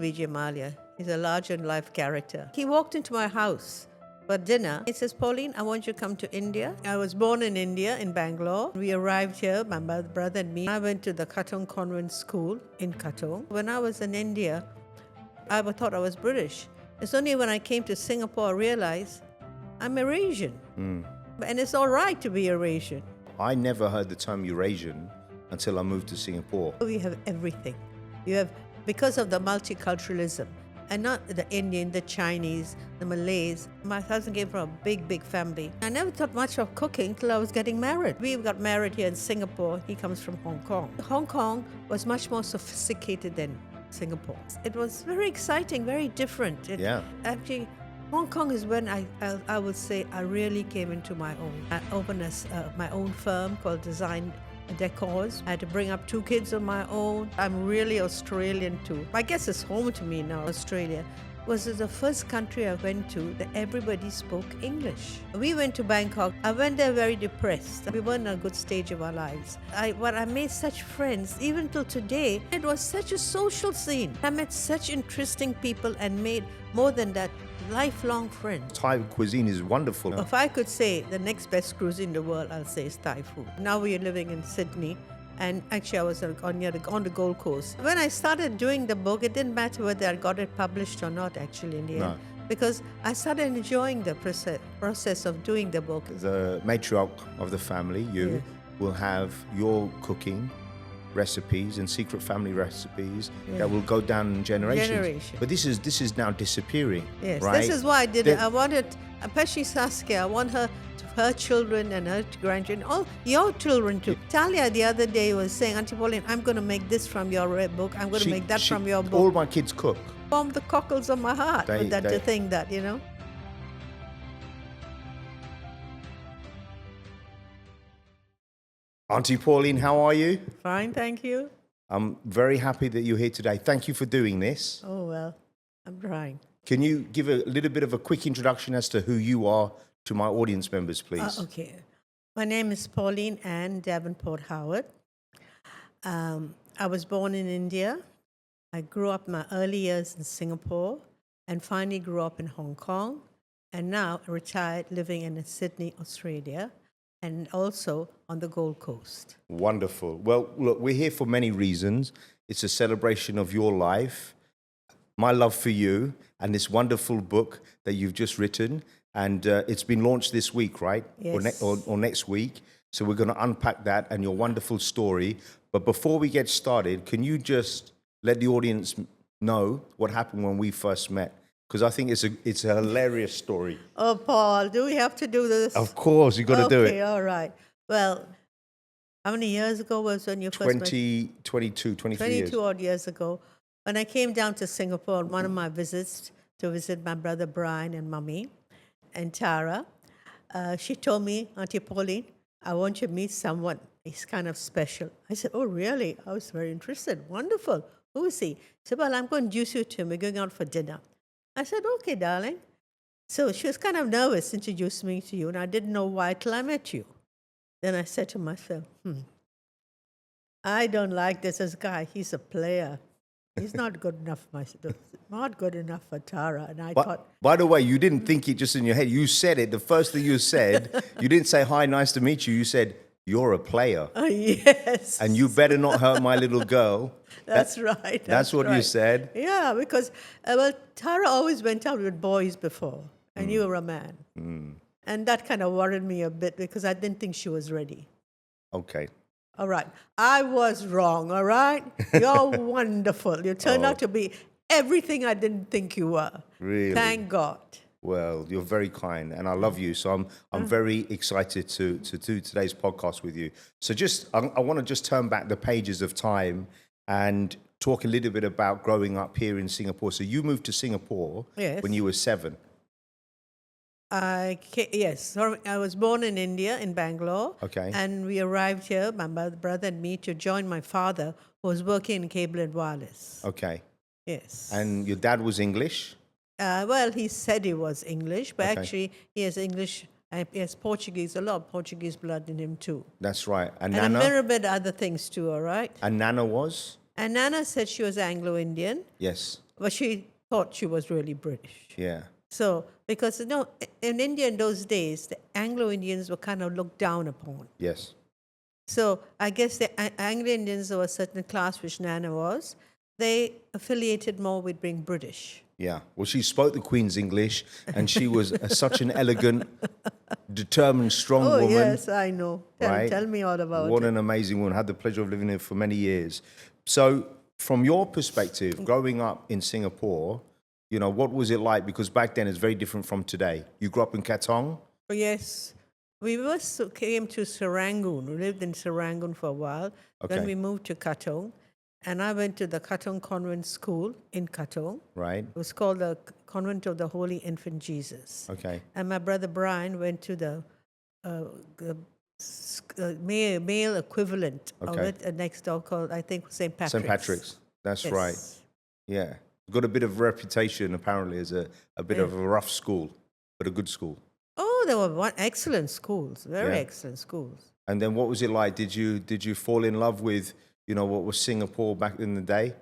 Vijay Mallya. He's a larger-than-life character. He walked into my house for dinner. He says, Pauline, I want you to come to India. I was born in India, in Bangalore. We arrived here, my brother and me. I went to the Katong Convent School in Katong. When I was in India, I thought I was British. It's only when I came to Singapore I realized I'm Eurasian. And it's all right to be Eurasian. I never heard the term Eurasian until I moved to Singapore. We have everything. You have, because of the multiculturalism, and not the Indian, the Chinese, the Malays. My husband came from a big, big family. I never thought much of cooking till I was getting married. We got married here in Singapore. He comes from Hong Kong. Hong Kong was much more sophisticated than Singapore. It was very exciting, very different. Actually, Hong Kong is when I would say I really came into my own. I opened my own firm called Design Decors. I had to bring up 2 kids on my own. I'm really Australian too. I guess it's home to me now. Australia was the first country I went to that everybody spoke English. We went to Bangkok. I went there very depressed. We weren't in a good stage of our lives. I made such friends. Even till today, it was such a social scene. I met such interesting people and made, more than that, lifelong friends. Thai cuisine is wonderful. If I could say the next best cuisine in the world, I'll say it's Thai food. Now we are living in Sydney, and actually I was on the Gold Coast. When I started doing the book, it didn't matter whether I got it published or not, actually, in the end, because I started enjoying the process of doing the book. The matriarch of the family, you, will have your cooking recipes and secret family recipes that will go down generations. But this is now disappearing. Yes, right? This is why I did it. I wanted, especially Saskia, I want her children and her grandchildren, all your children too. Talia the other day was saying, Auntie Pauline, I'm going to make this from your book. I'm going to make that from your book. All my kids cook. Form the cockles of my heart. To think that, you know. Auntie Pauline, how are you? Fine, thank you. I'm very happy that you're here today. Thank you for doing this. Oh, well, I'm trying. Can you give a little bit of a quick introduction as to who you are to my audience members, please? Okay. My name is Pauline Ann Davenport Howard. I was born in India. I grew up my early years in Singapore and finally grew up in Hong Kong, and now retired living in Sydney, Australia, and also on the Gold Coast. Wonderful. Well, look, we're here for many reasons. It's a celebration of your life, my love for you, and this wonderful book that you've just written. And it's been launched this week, right? Yes. Or next week. So we're going to unpack that and your wonderful story. But before we get started, can you just let the audience know what happened when we first met? Because I think it's a hilarious story. Oh, Paul, do we have to do this? Of course, you've got to do it. Okay, all right. Well, how many years ago was when you first met? 23 years. 22 odd years ago. When I came down to Singapore on one of my visits to visit my brother Brian and Mummy and Tara, she told me, Auntie Pauline, I want you to meet someone. He's kind of special. I said, oh, really? I was very interested. Wonderful. Who is he? She said, well, I'm going to introduce you to him. We're going out for dinner. I said, okay, darling. So she was kind of nervous introducing me to you, and I didn't know why till I met you. Then I said to myself, I don't like this as a guy. He's a player. He's not good enough not good enough for Tara. And I thought... By the way, you didn't think it just in your head. You said it. The first thing you said, you didn't say, hi, nice to meet you. You said, you're a player. Oh, yes. And you better not hurt my little girl. That's right. That's what you said. Yeah, because, Tara always went out with boys before, and you were a man. And that kind of worried me a bit because I didn't think she was ready. Okay. All right. I was wrong, all right? You're wonderful. You turned out to be everything I didn't think you were. Really? Thank God. Well, you're very kind, and I love you. So I'm very excited to do today's podcast with you. So I want to just turn back the pages of time and talk a little bit about growing up here in Singapore. So you moved to Singapore when you were 7. Yes. I was born in India, in Bangalore. Okay. And we arrived here, my brother and me, to join my father, who was working in cable and wireless. Okay. Yes. And your dad was English? Well, he said he was English, but actually he has English, he has Portuguese, a lot of Portuguese blood in him too. That's right. And Nana? a little bit other things too, all right? And Nana was? And Nana said she was Anglo-Indian. Yes. but she thought she was really British. Yeah. So, because, in India in those days, the Anglo-Indians were kind of looked down upon. Yes. So I guess the Anglo-Indians of a certain class, which Nana was, they affiliated more with being British. Yeah. Well, she spoke the Queen's English, and she was such an elegant, determined, strong woman. Yes, I know. Right? Tell me all about What it. an amazing woman. Had the pleasure of living here for many years. So, from your perspective, growing up in Singapore, what was it like? Because back then it's very different from today. You grew up in Katong? Yes. We came to Serangoon. We lived in Serangoon for a while. Okay. Then we moved to Katong. And I went to the Katong Convent School in Katong. Right. It was called the Convent of the Holy Infant Jesus. Okay. And my brother Brian went to the male equivalent of Okay. it next door called, I think, St. Patrick's. St. Patrick's. That's Yes. right. Yeah. Got a bit of reputation, apparently, as a bit of a rough school, but a good school. Oh, they were excellent schools, very Yeah. excellent schools. And then what was it like? Did you fall in love with, what was Singapore back in the day?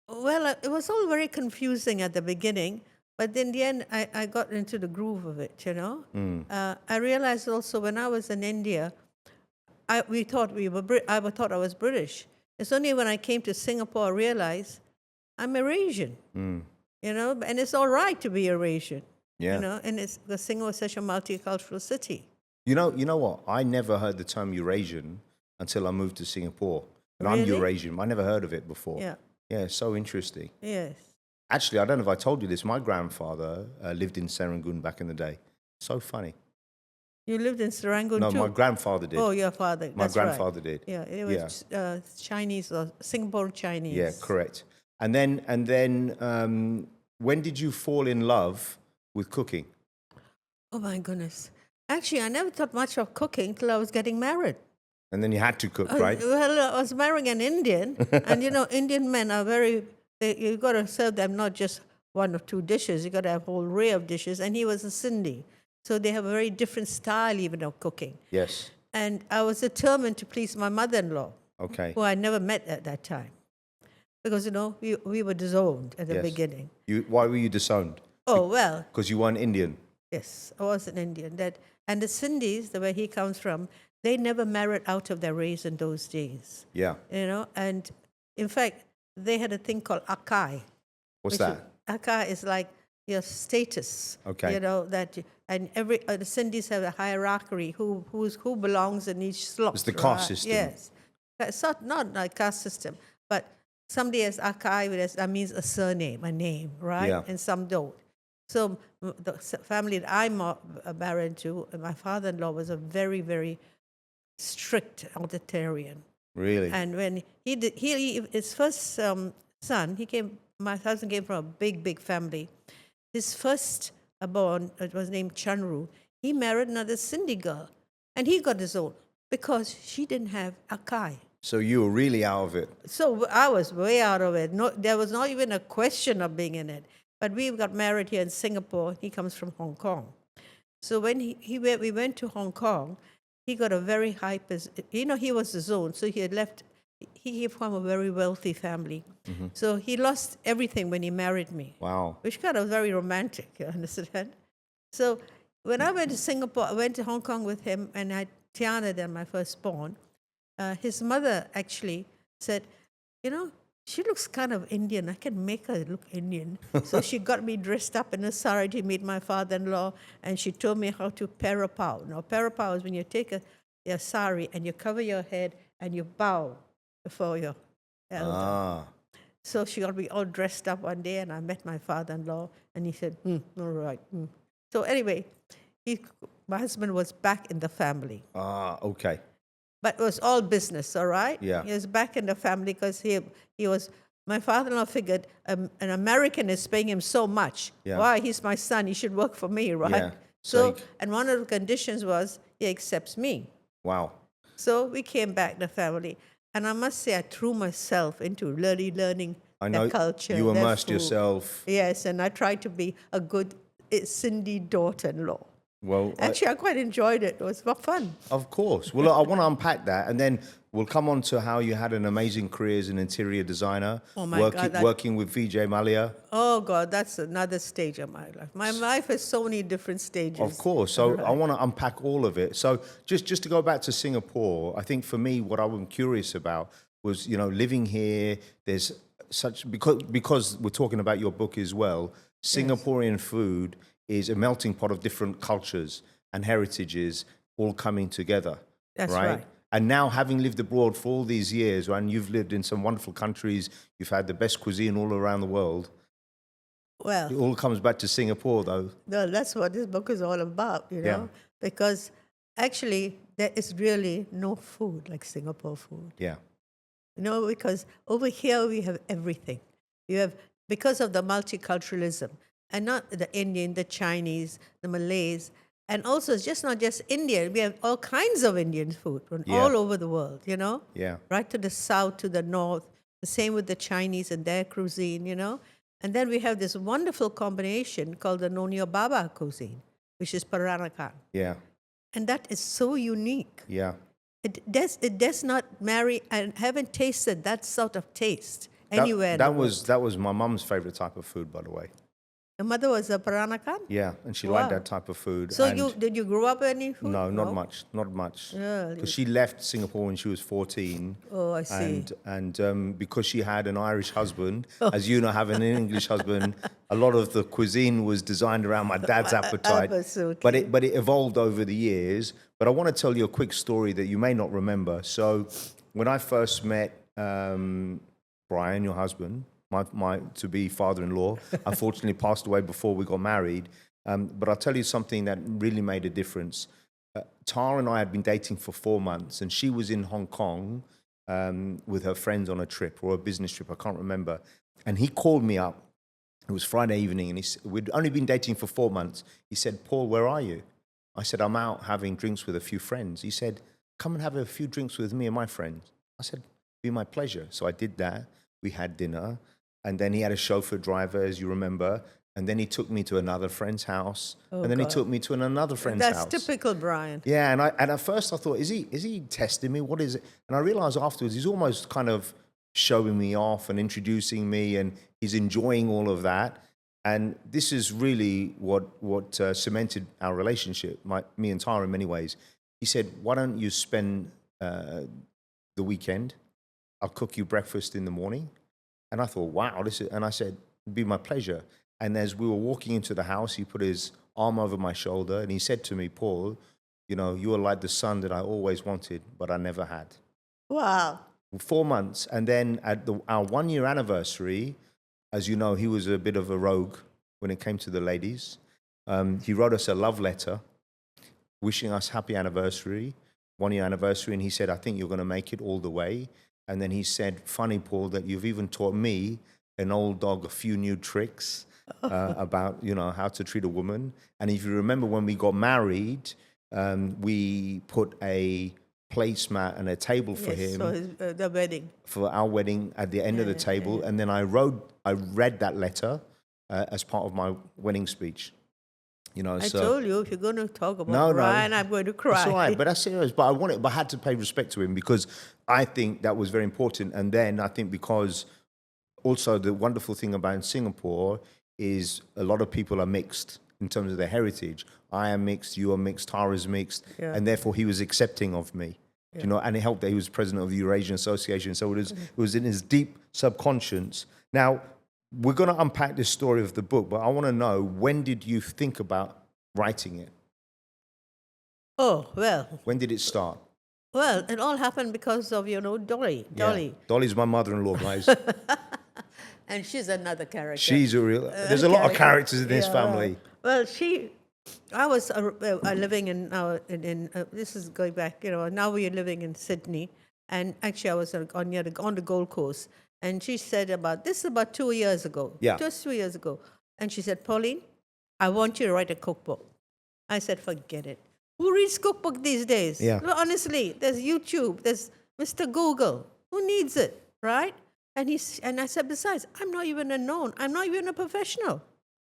Well, it was all very confusing at the beginning, but in the end, I got into the groove of it, I realized also when I was in India, I thought I was British. It's only when I came to Singapore I realized I'm Eurasian, and it's all right to be Eurasian, Yeah. and it's because Singapore is such a multicultural city. You know what? I never heard the term Eurasian until I moved to Singapore. And I'm Really? Eurasian. I never heard of it before. Yeah. Yeah, so interesting. Yes. Actually, I don't know if I told you this. My grandfather lived in Serangoon back in the day. So funny. You lived in Serangoon No, too? my grandfather did. Oh, your father. My That's right. grandfather did. Yeah, it was Chinese or Singapore Chinese. Yeah, correct. And then, when did you fall in love with cooking? Oh my goodness. Actually, I never thought much of cooking till I was getting married. And then you had to cook, right? Well, I was marrying an Indian, and Indian men are you got to serve them not just one or two dishes, you got to have a whole array of dishes. And he was a Sindhi, so they have a very different style even of cooking. Yes. And I was determined to please my mother-in-law, Okay. who I never met at that time, because we were disowned at the Yes. beginning. Why were you disowned? Oh well, Because you weren't Indian. yes, I was an Indian. And the Sindhis, the way he comes from, they never married out of their race in those days. Yeah. And in fact, they had a thing called akai. What's that? Akai is like your status. Okay. And the Sindhis have a hierarchy who belongs in each slot. It's the caste system. Yes. It's not like caste system, but somebody has akai, that means a surname, a name, right? Yeah. And some don't. So the family that I'm married to, my father-in-law was a very, very strict authoritarian. Really? And when his first son, my husband came from a big, big family. His first born, it was named Chanru, he married another Sindhi girl. And he got his own because she didn't have akai. So you were really out of it. So I was way out of it. No, there was not even a question of being in it. But we got married here in Singapore. He comes from Hong Kong. So when we went to Hong Kong, he got a very high position. He was his own, so he had left. He came from a very wealthy family. Mm-hmm. So he lost everything when he married me. Wow. Which kind of very romantic, you understand? So when I went to Singapore, I went to Hong Kong with him, and I had Tiana, then my firstborn. His mother actually said, she looks kind of Indian. I can make her look Indian. So she got me dressed up in a sari to meet my father-in-law, and she told me how to parapau. Now, parapau is when you take a sari and you cover your head and you bow before your elder. Ah. So she got me all dressed up one day, and I met my father-in-law, and he said, all right. So anyway, my husband was back in the family. Ah, okay. But it was all business, all right? Yeah. He was back in the family because he was, my father-in-law figured an American is paying him so much. Yeah. Why? He's my son. He should work for me, right? Yeah. So and one of the conditions was he accepts me. Wow. So we came back, the family. And I must say, I threw myself into learning I know their culture. you their immersed food. yourself. Yes, and I tried to be a good Sindhi daughter-in-law. Well, Actually, I quite enjoyed it. It was fun. of course. Well, look, I want to unpack that, and then we'll come on to how you had an amazing career as an interior designer, Oh my God, working with Vijay Mallya. Oh God, that's another stage of my life. My life has so many different stages. Of course. So I want to unpack all of it. So just to go back to Singapore, I think for me, what I'm curious about was, living here. There's such because we're talking about your book as well. Singaporean food is a melting pot of different cultures and heritages all coming together. That's right. And now, having lived abroad for all these years, and you've lived in some wonderful countries, you've had the best cuisine all around the world. Well, It all comes back to Singapore, though. no, that's what this book is all about, Yeah. because actually there is really no food like Singapore food. Yeah. Because over here we have everything. You have, because of the multiculturalism, and not the Indian, the Chinese, the Malays, and also it's just not just Indian. We have all kinds of Indian food from all over the world, Yeah. right to the south, to the north. The same with the Chinese and their cuisine, And then we have this wonderful combination called the Nonio Baba cuisine, which is Peranakan. Yeah. And that is so unique. Yeah. It does not marry. I haven't tasted that sort of taste anywhere. That was my mum's favorite type of food, by the way. Your mother was a Peranakan? Yeah, and she Wow. liked that type of food. So and did you grow up any food? No, not much. Really? Because she left Singapore when she was 14. Oh, I see. And because she had an Irish husband, as you know, having an English husband, a lot of the cuisine was designed around my dad's appetite. Absolutely. But it evolved over the years. But I want to tell you a quick story that you may not remember. So when I first met Brian, your husband, my to-be father-in-law, unfortunately passed away before we got married. But I'll tell you something that really made a difference. Tara and I had been dating for 4 months, and she was in Hong Kong with her friends on a trip or a business trip, I can't remember. And he called me up. It was Friday evening, and we'd only been dating for 4 months. He said, "Paul, where are you?" I said, "I'm out having drinks with a few friends." He said, "Come and have a few drinks with me and my friends." I said, "Be my pleasure." So I did that. We had dinner. And then he had a chauffeur driver, as you remember. And then he took me to another friend's house. Oh, and then God. he took me to another friend's house. That's typical Brian. Yeah, and at first I thought, is he testing me? What is it? And I realized afterwards he's almost kind of showing me off and introducing me, and he's enjoying all of that. And this is really what cemented our relationship, me and Tara in many ways. He said, "Why don't you spend the weekend? I'll cook you breakfast in the morning." And I thought, wow, and I said, "It'd be my pleasure." And as we were walking into the house, he put his arm over my shoulder and he said to me, "Paul, you are like the son that I always wanted, but I never had." Wow. 4 months. And then at our 1-year anniversary, as you know, he was a bit of a rogue when it came to the ladies. He wrote us a love letter wishing us happy anniversary, 1-year anniversary. And he said, "I think you're going to make it all the way." And then he said, "Funny, Paul, that you've even taught me, an old dog, a few new tricks about, how to treat a woman." And if you remember when we got married, we put a placemat and a table for him. So the wedding. For our wedding at the end of the table. Yeah. And then I read that letter as part of my wedding speech. I told you, if you're going to talk about Brian, I'm going to cry. It's all right, but that's serious. But I had to pay respect to him because I think that was very important. And then I think because also the wonderful thing about Singapore is a lot of people are mixed in terms of their heritage. I am mixed, you are mixed, Tara's mixed, and therefore he was accepting of me. And it helped that he was president of the Eurasian Association. So it was in his deep subconscious. Now, we're going to unpack this story of the book, but I want to know, when did you think about writing it? Oh, well. When did it start? Well, it all happened because of, Dolly. Yeah. Dolly's my mother-in-law, guys. And she's another character. She's a real... There's a lot of characters in this family. Well, I was living in this is going back, now we're living in Sydney. And actually I was on the Gold Coast. And she said this is about 2 years ago. Yeah. Just 2 years ago. And she said, "Pauline, I want you to write a cookbook." I said, "Forget it. Who reads cookbook these days?" Yeah. No, honestly, there's YouTube, there's Mr. Google. Who needs it, right? And I said, "Besides, I'm not even I'm not even a professional."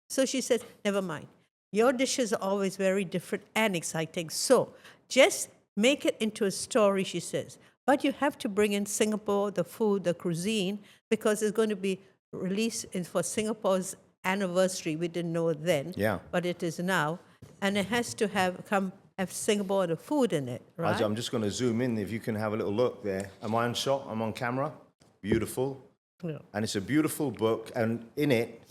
So she said, "Never mind. Your dishes are always very different and exciting. So just make it into a story, she says. But you have to bring in Singapore, the food, the cuisine, because it's going to be released for Singapore's anniversary. We didn't know it then, but it is now. And it has to have Singapore, the food in it, right? I'm just going to zoom in. If you can have a little look there. Am I on shot? I'm on camera. Beautiful. Yeah. And it's a beautiful book. And in it,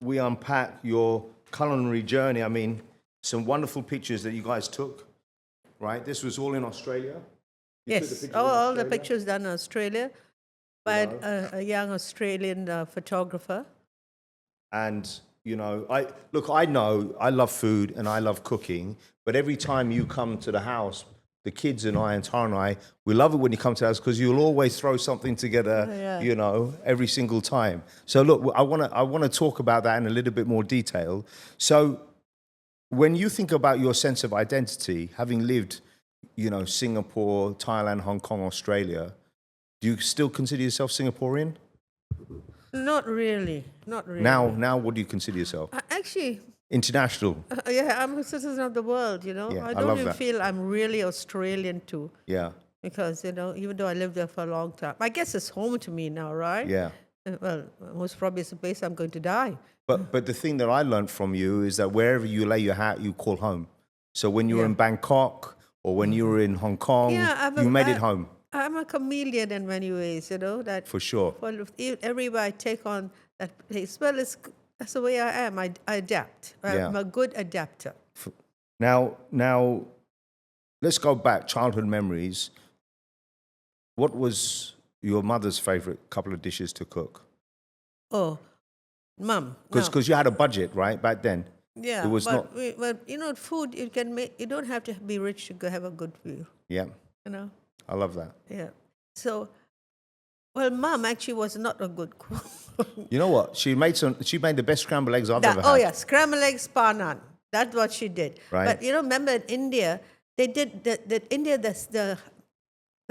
we unpack your culinary journey. I mean, some wonderful pictures that you guys took, right? This was all in Australia? Yes, all the pictures done in Australia by a young Australian photographer. And, I know I love food and I love cooking, but every time you come to the house, the kids and I and Tara and I, we love it when you come to us because you'll always throw something together, every single time. So look, I want to talk about that in a little bit more detail. So when you think about your sense of identity, having lived, Singapore, Thailand, Hong Kong, Australia, do you still consider yourself Singaporean? Not really. Now, what do you consider yourself? Actually, international. I'm a citizen of the world, I don't even feel I'm really Australian too. Yeah. Because, even though I lived there for a long time, I guess it's home to me now, right? Yeah. Well, most probably it's a place I'm going to die. But the thing that I learned from you is that wherever you lay your hat, you call home. So when you were in Bangkok or when you were in Hong Kong, you made it home. I'm a chameleon in many ways, that. For sure. Well, everywhere I take on that place, well, that's the way I am. I adapt. I'm a good adapter. Now, let's go back. Childhood memories. What was your mother's favorite couple of dishes to cook? Oh, Mum. Because you had a budget, right, back then? Yeah, it was food you can make. You don't have to be rich to have a good meal. Yeah. I love that. Yeah. So, Mum actually was not a good cook. You know what? She made the best scrambled eggs I've ever had. Oh yeah, scrambled eggs, panan. That's what she did. Right. But remember in India, they did the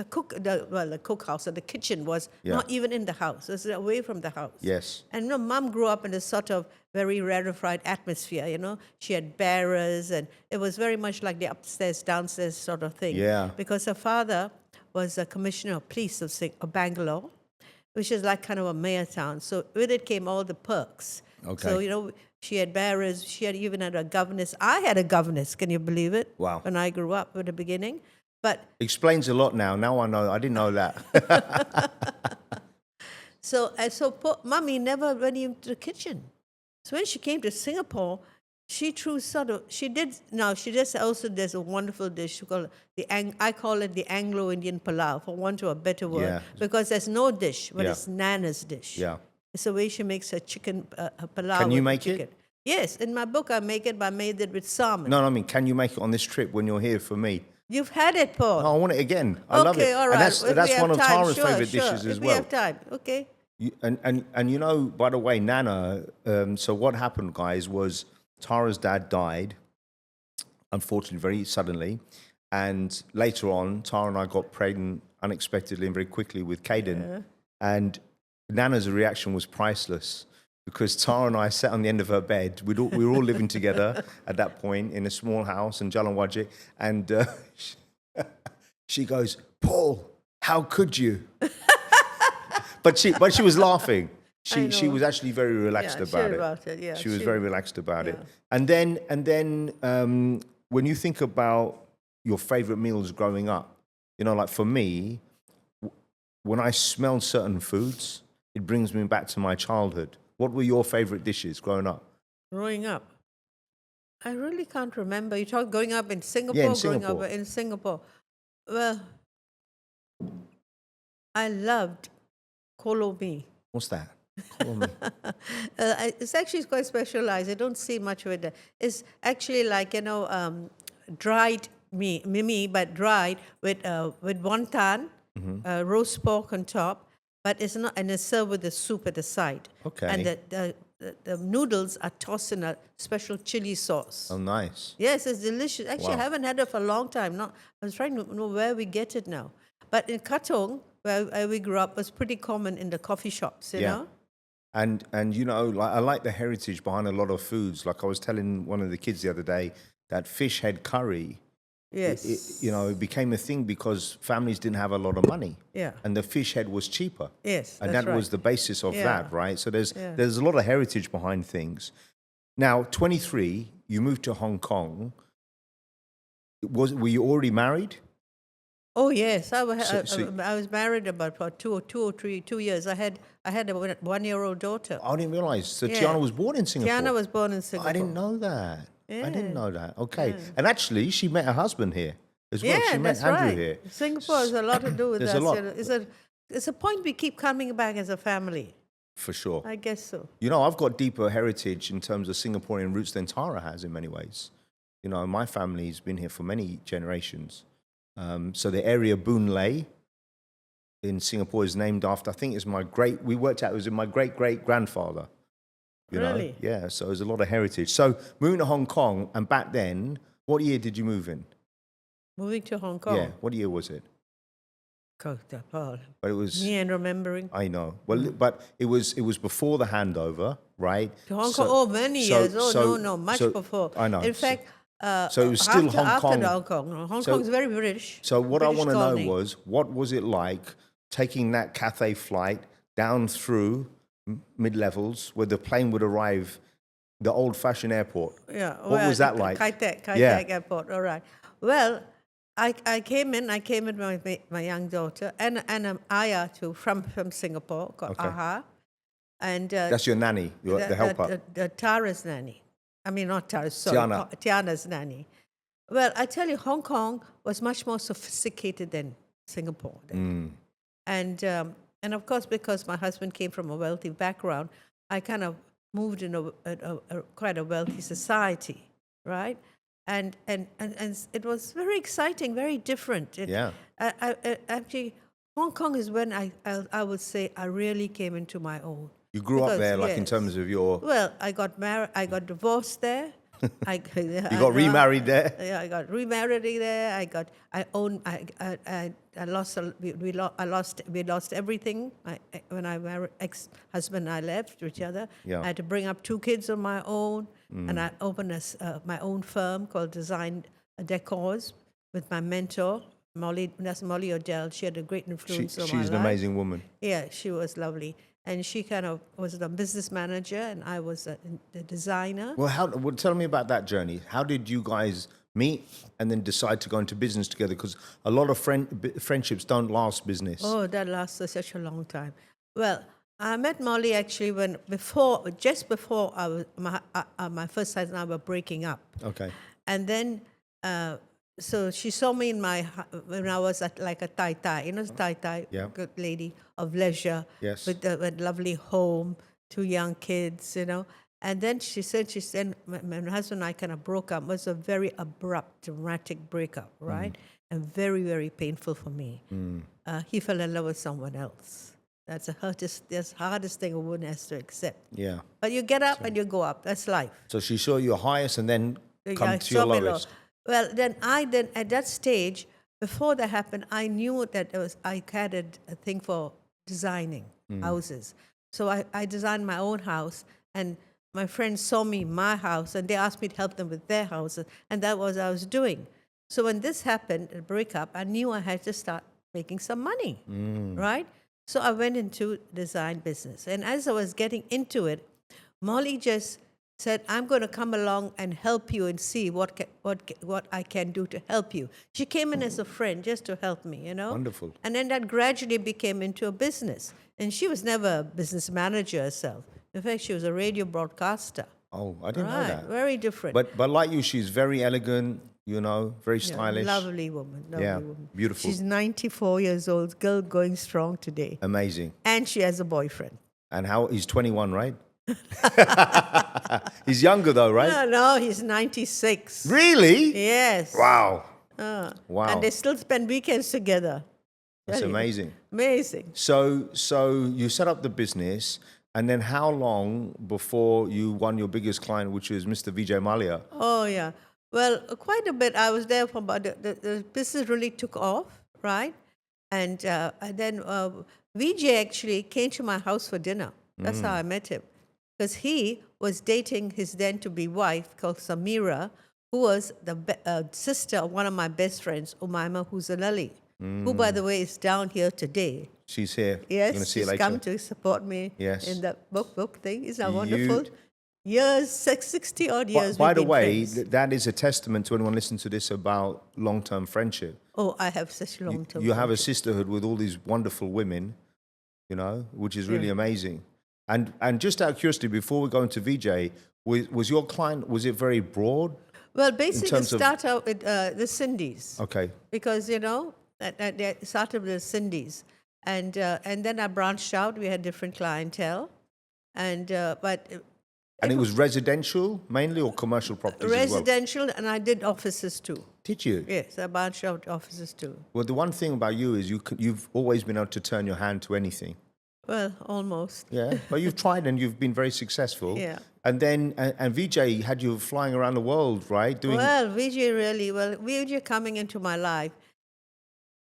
cookhouse or the kitchen was not even in the house. It was away from the house. Yes. And Mum grew up in a sort of very rarefied atmosphere. She had bearers, and it was very much like the upstairs, downstairs sort of thing. Yeah. Because her father was a commissioner of police of Bangalore, which is like kind of a mayor town. So with it came all the perks. Okay. So, she had bearers. She even had a governess. I had a governess. Can you believe it? Wow. When I grew up at the beginning. But explains a lot now. Now I know. I didn't know that. So Mummy never went into the kitchen. So when she came to Singapore, she does also, there's a wonderful dish called I call it the Anglo-Indian palau, for want of a better word, because there's no dish, but it's Nana's dish. Yeah. It's the way she makes her chicken, her palau. Can you make chicken. it? Yes, in my book I make it, but I made it with salmon. No, I mean, can you make it on this trip when you're here for me? You've had it, Paul. No, I want it again. I love it. All right. And that's one of Tara's favorite dishes as well. If we have time, okay. And by the way, Nana, so what happened, guys, was Tara's dad died, unfortunately, very suddenly. And later on, Tara and I got pregnant unexpectedly and very quickly with Caden. Yeah. And Nana's reaction was priceless because Tara and I sat on the end of her bed. We were all living together at that point in a small house in Jalan Wajik. And she goes, "Paul, how could you?" But she was laughing. She was actually very relaxed about it. Yeah, she was very relaxed about it. And then when you think about your favorite meals growing up, like for me, when I smell certain foods, it brings me back to my childhood. What were your favorite dishes growing up? Growing up, I really can't remember. You talk growing up in Singapore. Yeah, in Singapore. Growing up in Singapore. Well, I loved kolo mee. What's that? It's actually quite specialized. I don't see much of it. It's actually like dried mimi, but dried with wonton, roast pork on top. But it's not, and it's served with the soup at the side. Okay. And the noodles are tossed in a special chili sauce. Oh, nice. Yes, it's delicious. Actually, I haven't had it for a long time. I was trying to know where we get it now. But in Katong, where we grew up, was pretty common in the coffee shops, you know. And you know, like I like the heritage behind a lot of foods. Like I was telling one of the kids the other day that fish head curry, Yes. you know, it became a thing because families didn't have a lot of money. Yeah. And the fish head was cheaper. Yes, And that's that was right. the basis of Yeah. that, right? So there's Yeah. there's a lot of heritage behind things. Now, 23, you moved to Hong Kong. Were you already married? Oh yes, I was, So- I was married about for 2 years. I had a 1-year-old daughter. I didn't realize. So Yeah. Tiana was born in Singapore. Tiana was born in Singapore. I didn't know that. I Yeah. didn't know that. Okay. Yeah. And actually, she met her husband here as well. Yeah, She met that's Andrew right. here. Singapore has a lot to do with There's us. a lot. You know. It's a point we keep coming back as a family. For sure. I guess so. You know, I've got deeper heritage in terms of Singaporean roots than Tara has in many ways. You know, my family's been here for many generations. So the area Boon Lay in Singapore is named after, I think it's we worked out, it was in my great-great-grandfather. You know? Really? Yeah, so there's a lot of heritage. So moving to Hong Kong, and back then, what year did you move in? Moving to Hong Kong. Yeah, what year was it? God, Paul. But it was... Me and remembering. I know. Well, but it was before the handover, right? To Hong Kong, oh, many years. Oh, no, much before. I know. In fact, so it was still Hong Kong. After Hong Kong. Hong So- Kong is very British. So what British I want to colony. know was, what was it like taking that Cathay flight down through mid-levels where the plane would arrive, the old-fashioned airport? Yeah. What was that like? Kai Tak Yeah. Airport. All right. Well, I came in with my young daughter and Aya too from Singapore called Okay. Aha, and That's your nanny, the helper. the Tara's nanny. I mean, not Tara's. Sorry, Tiana. Tiana's nanny. Well, I tell you, Hong Kong was much more sophisticated than Singapore. Then. And of course, because my husband came from a wealthy background, I kind of moved in a quite a wealthy society, right? And it was very exciting, very different. Yeah. Actually, Hong Kong is when I would say I really came into my own. You grew up Because, there, like in yes. terms of your... Well, I got married. I got divorced there. You You got remarried there? Yeah, I got remarried there. We lost everything. When I married ex-husband, I left each other. Yeah. I had to bring up 2 kids on my own, and I opened my own firm called Design Decors with my mentor, Molly. That's Molly Odell. She had a great influence on my life. She's an amazing woman. Yeah, she was lovely. And she kind of was the business manager, and I was the designer. Well, tell me about that journey. How did you guys meet and then decide to go into business together? Because a lot of friendships don't last business. Oh, that lasted such a long time. Well, I met Molly actually just before my first husband and I were breaking up. Okay. And then, so she saw me when I was at like a Tai, you know, Tai, Yeah. good lady of leisure, Yes. with a lovely home, 2 young kids, you know. And then she said, my husband and I kind of broke up. It was a very abrupt, dramatic breakup, right? And very, very painful for me. He fell in love with someone else. That's the hardest thing a woman has to accept. Yeah. But you get up and you go up. That's life. So she saw your highest and then come I to your saw me low. lowest. Well, then at that stage, before that happened, I knew that I had a thing for designing houses. So I designed my own house, and my friends saw me in my house, and they asked me to help them with their houses, and that was what I was doing. So when this happened, the breakup, I knew I had to start making some money, right? So I went into design business, and as I was getting into it, Molly just said, I'm going to come along and help you and see what I can do to help you. She came in as a friend just to help me, you know. Wonderful. And then that gradually became into a business. And she was never a business manager herself. In fact, she was a radio broadcaster. Oh, I didn't know Right, that. very different. But like you, she's very elegant, you know, very Yeah, stylish. lovely woman, Yeah, woman. beautiful. She's 94 years old, girl going strong today. Amazing. And she has a boyfriend. And he's 21, right? He's younger though, right? No, he's 96. Really? Yes. Wow. Wow. And they still spend weekends together. That's Tell you. amazing. Amazing. So you set up the business, and then how long before you won your biggest client, which is Mr. Vijay Mallya? Oh, yeah. Well, quite a bit. I was there for about, the business really took off, right? And then Vijay actually came to my house for dinner. That's how I met him. Because he was dating his then-to-be wife called Samira, who was the sister of one of my best friends, Umaima Huzalali, who, by the way, is down here today. She's here. Yes, You're gonna see she's her later. come to support me Yes. in the book thing. Isn't that wonderful? Years, 60-odd years. By we've the been way, friends. that is a testament to anyone listening to this about long-term friendship. Oh, I have such long-term You have a friendship. sisterhood with all these wonderful women, which is really amazing. And just out of curiosity, before we go into Vijay, was your client, was it very broad? Well, basically, terms of- start out with the Sindhis. Okay. Because, they started with the Sindhis. And then I branched out. We had different clientele. And And it was residential mainly or commercial properties as well? residential, and I did offices too. Did you? Yes, I branched out offices too. Well, the one thing about you is you've always been able to turn your hand to anything. Well, almost. Yeah, but you've tried and you've been very successful. Yeah. And then, and Vijay had you flying around the world, right? Vijay coming into my life,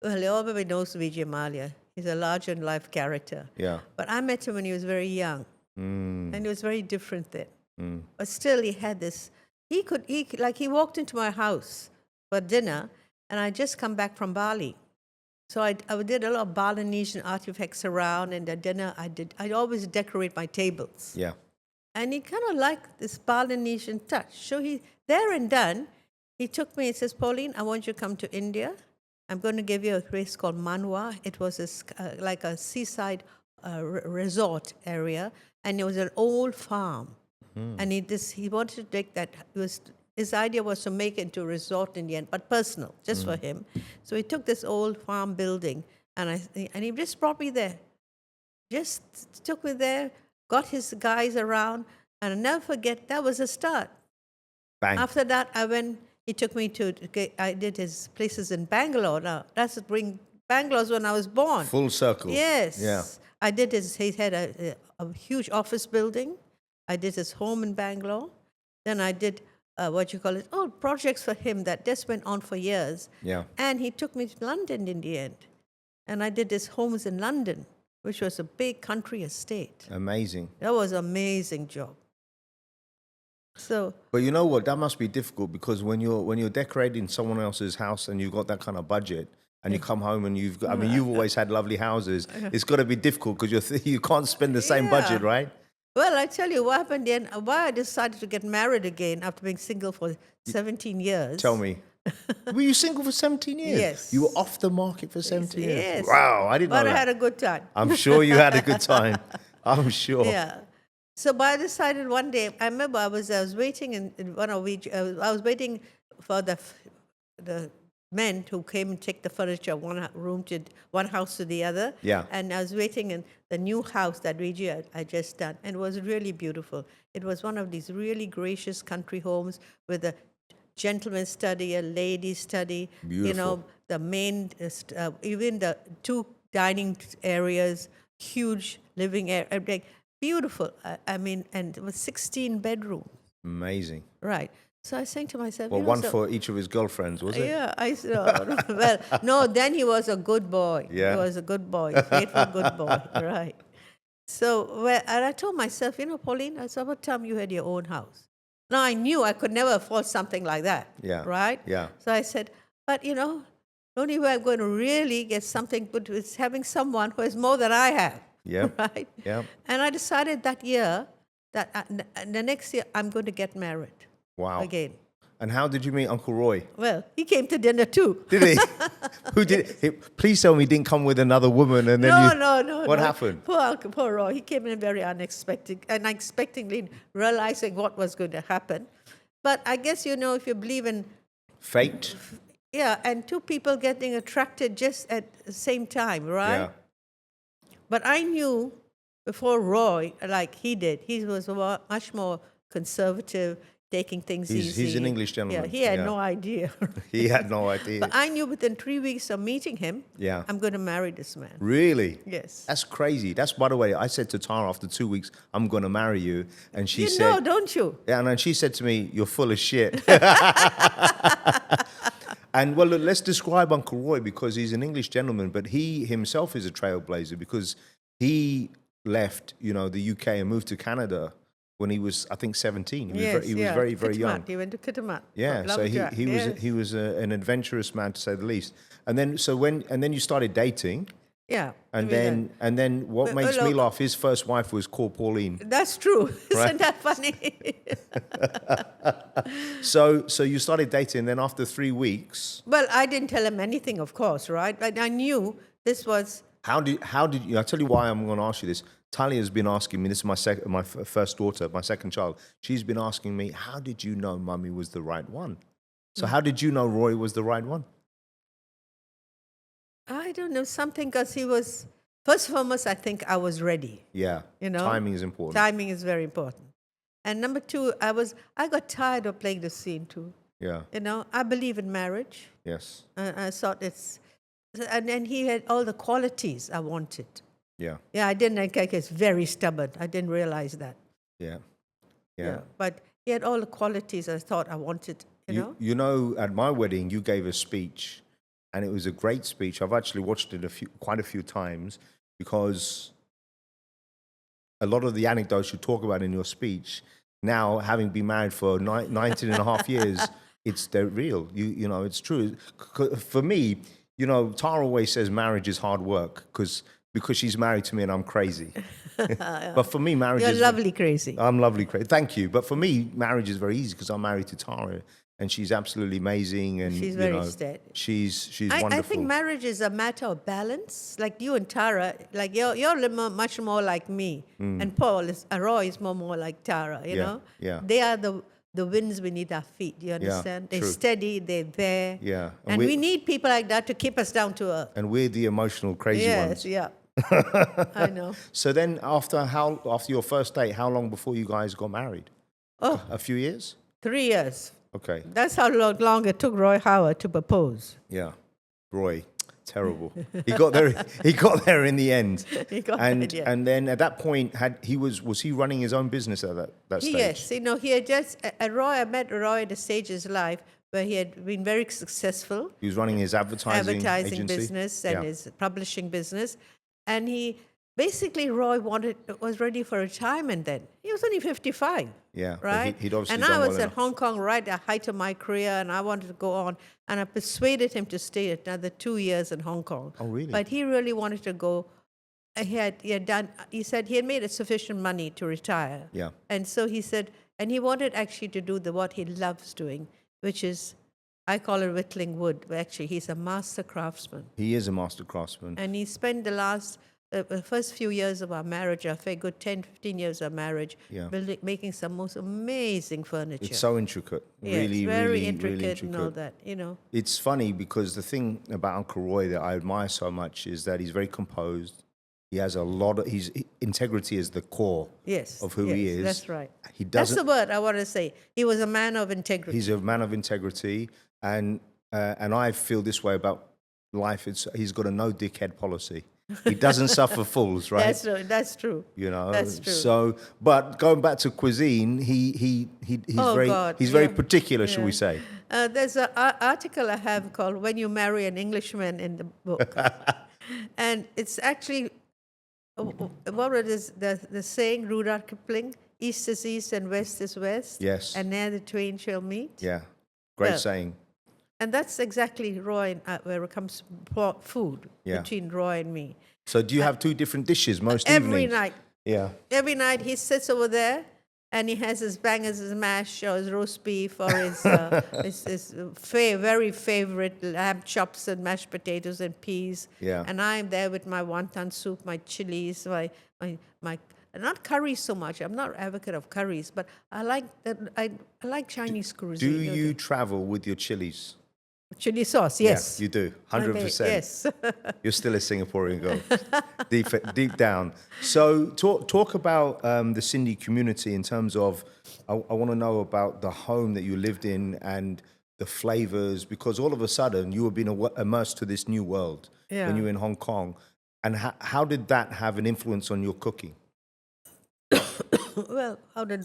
well, everybody knows Vijay Mallya. He's a larger-than-life character. Yeah. But I met him when he was very young. And it was very different then. But still, he had this. He walked into my house for dinner, and I just come back from Bali. So I did a lot of Balinesian artifacts around, and at dinner I'd always decorate my tables. Yeah. And he kind of liked this Balinesian touch. So there and done, he took me and says, Pauline, I want you to come to India. I'm going to give you a place called Manwa. It was like a seaside resort area, and it was an old farm. And he wanted to take that. His idea was to make it into a resort in the end, but personal, just for him. So he took this old farm building, and he just brought me there. Just took me there, got his guys around, and I'll never forget, that was a start. Bang. After that, he took me I did his places in Bangalore. Now, Bangalore's when I was born. Full circle. Yes. Yeah. I did he had a huge office building. I did his home in Bangalore. Then I did, projects for him that just went on for years. Yeah. And he took me to London in the end. And I did his homes in London, which was a big country estate. Amazing. That was an amazing job. So, But you know what? That must be difficult because when you're decorating someone else's house and you've got that kind of budget and you come home and you've always had lovely houses, it's got to be difficult because you can't spend the same budget, right? well, I tell you what happened then, why I decided to get married again after being single for 17 years. Tell me. Were you single for 17 years? Yes. You were off the market for 17 years? Yes. Wow, I didn't know But I that. had a good time. I'm sure you had a good time. I'm sure. Yeah. So, but I decided one day. I remember I was waiting in one of I was waiting for the men who came and take the furniture one house to the other. Yeah. And I was waiting in the new house that I just done, and it was really beautiful. It was one of these really gracious country homes with a gentleman's study, a lady's study. Beautiful. The main, even the two dining areas, huge living area. Beautiful. And it was 16 bedrooms. Amazing. Right. So I was saying to myself, Well, one for each of his girlfriends, was it? Yeah, I said, well, no, then he was a good boy. Yeah. He was a good boy, a faithful good boy, right. So, and I told myself, Pauline, I said, about time you had your own house. Now, I knew I could never afford something like that, Yeah. right? Yeah. So I said, but, the only way I'm going to really get something good is having someone who has more than I have, Yeah. right? Yeah. And I decided that year, that the next year, I'm going to get married. Wow. Again. And how did you meet Uncle Roy? Well, he came to dinner too. Did he? Who did? Please tell me he didn't come with another woman and then No. What happened? Poor Roy. He came in very unexpectedly realizing what was going to happen. But I guess, if you believe in... Fate? Yeah, and two people getting attracted just at the same time, right? Yeah. But I knew before Roy, like he did, he was much more conservative, taking things easy. He's an English gentleman. Yeah, he had no idea. He had no idea. But I knew within 3 weeks of meeting him, Yeah. I'm going to marry this man. Really? Yes. That's crazy. That's, by the way, I said to Tara after 2 weeks, I'm going to marry you. And she You said... know, don't you? Yeah, and then she said to me, you're full of shit. And, well, look, let's describe Uncle Roy because he's an English gentleman, but he himself is a trailblazer because he left, the UK and moved to Canada when he was, I think, 17. He was very, very young. He went to Kitimat. Yeah, so he was an adventurous man, to say the least. And then you started dating. Yeah. And then what makes me laugh, his first wife was called Pauline. That's true. Isn't that funny? So you started dating, and then after 3 weeks. Well, I didn't tell him anything, of course, right? But I knew this was. How did you? I'll tell you why I'm going to ask you this. Talia's been asking me. This is my first daughter, my second child. She's been asking me, how did you know Mummy was the right one? So how did you know Roy was the right one? I don't know, something, because he was, first and foremost, I think I was ready. Yeah, timing is important. Timing is very important. And number two, I got tired of playing the scene too. Yeah. I believe in marriage. Yes. I thought and he had all the qualities I wanted. Yeah. Yeah, I didn't, he's very stubborn. I didn't realize that. Yeah. Yeah. But he had all the qualities I thought I wanted, You know, at my wedding, you gave a speech. And it was a great speech. I've actually watched it quite a few times, because a lot of the anecdotes you talk about in your speech, now having been married for 19 and a half years, they're real. It's true. For me, Tara always says marriage is hard work because she's married to me and I'm crazy. But for me, marriage You're lovely crazy. I'm lovely crazy. Thank you. But for me, marriage is very easy because I'm married to Tara. And she's absolutely amazing, and she's very steady. She's wonderful. I think marriage is a matter of balance. Like you and Tara, like you're much more like me, and Roy is more like Tara. You know, they are the winds beneath our feet. You understand? They're steady. They're there. Yeah, and we need people like that to keep us down to earth. And we're the emotional crazy ones. Yes, I know. So then, after your first date, how long before you guys got married? Oh, a few years. 3 years. Okay. That's how long it took Roy Howard to propose. Yeah. Roy, terrible. He got there. He got there in the end. And then at that point, was he running his own business at that stage? Yes. He had just I met Roy at a stage in his life where he had been very successful. He was running his advertising agency. business and his publishing business, and Roy was ready for retirement then. He was only 55. Yeah, right. He'd obviously and done I was well at Hong Kong right at the height of my career, and I wanted to go on. And I persuaded him to stay another 2 years in Hong Kong. Oh, really? But he really wanted to go. He said he had made sufficient money to retire. Yeah. And so he said, and he wanted actually to do what he loves doing, which is, I call it whittling wood. But actually, he's a master craftsman. He is a master craftsman. And he spent the first few years of our marriage, a fair good 10, 15 years of marriage, making some most amazing furniture. It's so intricate. Really, it's very really, intricate, really intricate and all that, It's funny because the thing about Uncle Roy that I admire so much is that he's very composed. He has his integrity is the core of who he is. That's right. That's the word I want to say. He was a man of integrity. He's a man of integrity, and I feel this way about life. He's got a no dickhead policy. He doesn't suffer fools, right? That's true. That's true. So, but going back to cuisine, he's very particular, shall we say? There's an article I have called "When You Marry an Englishman" in the book, and it's actually what it is the saying Rudyard Kipling: "East is east and west is west." Yes. And there the twain shall meet. Yeah, great saying. And that's exactly Roy where it comes to food between Roy and me. So do you have two different dishes most every evenings? Night. Yeah. Every night he sits over there and he has his bangers, his mash or his roast beef or his very favorite lamb chops and mashed potatoes and peas. Yeah. And I'm there with my wonton soup, my chilies, my not curries so much. I'm not an advocate of curries, but I like Chinese cuisine. Do you travel with your chilies? Chili sauce, yes. Yeah, you do, 100%. Yes. You're still a Singaporean girl, deep down. So talk about the Sindhi community in terms of, I want to know about the home that you lived in and the flavors, because all of a sudden you were being immersed to this new world when you were in Hong Kong. And how did that have an influence on your cooking? Well, how did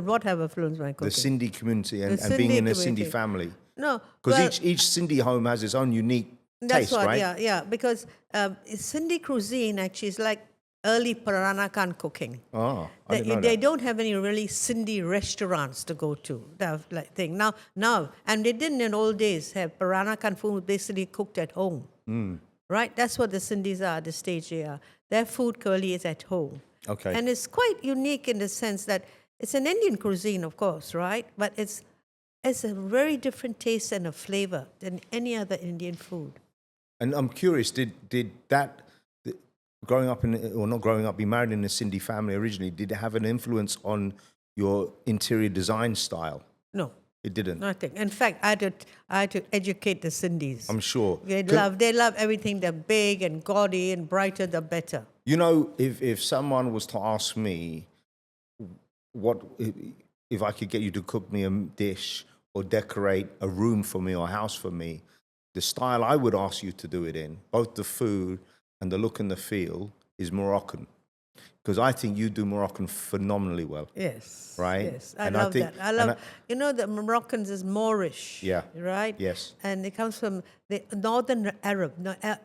what have influenced my cooking? The Sindhi community and being in a Sindhi family. No, because each Sindhi home has its own unique taste, right? Yeah, because Sindhi cuisine actually is like early Peranakan cooking. Oh, I didn't know They that. don't have any really Sindhi restaurants to go to. That like thing now, and they didn't in old days have Peranakan food basically cooked at home. Right, that's what the Sindhis are at the stage they are. Their food currently is at home. Okay. And it's quite unique in the sense that it's an Indian cuisine, of course, right? But it's a very different taste and a flavor than any other Indian food. And I'm curious, did that, growing up or not growing up, be married in a Sindhi family originally, did it have an influence on your interior design style? No, It didn't. nothing. In fact, I had to educate the Sindhis. I'm sure. They love everything that's big and gaudy and brighter the better. You know, if someone was to ask me what if I could get you to cook me a dish or decorate a room for me or a house for me, the style I would ask you to do it in, both the food and the look and the feel, is Moroccan. Because I think you do Moroccan phenomenally well. Yes. Right? Yes. I love that. The Moroccans is Moorish. Yeah. Right? Yes. And it comes from the northern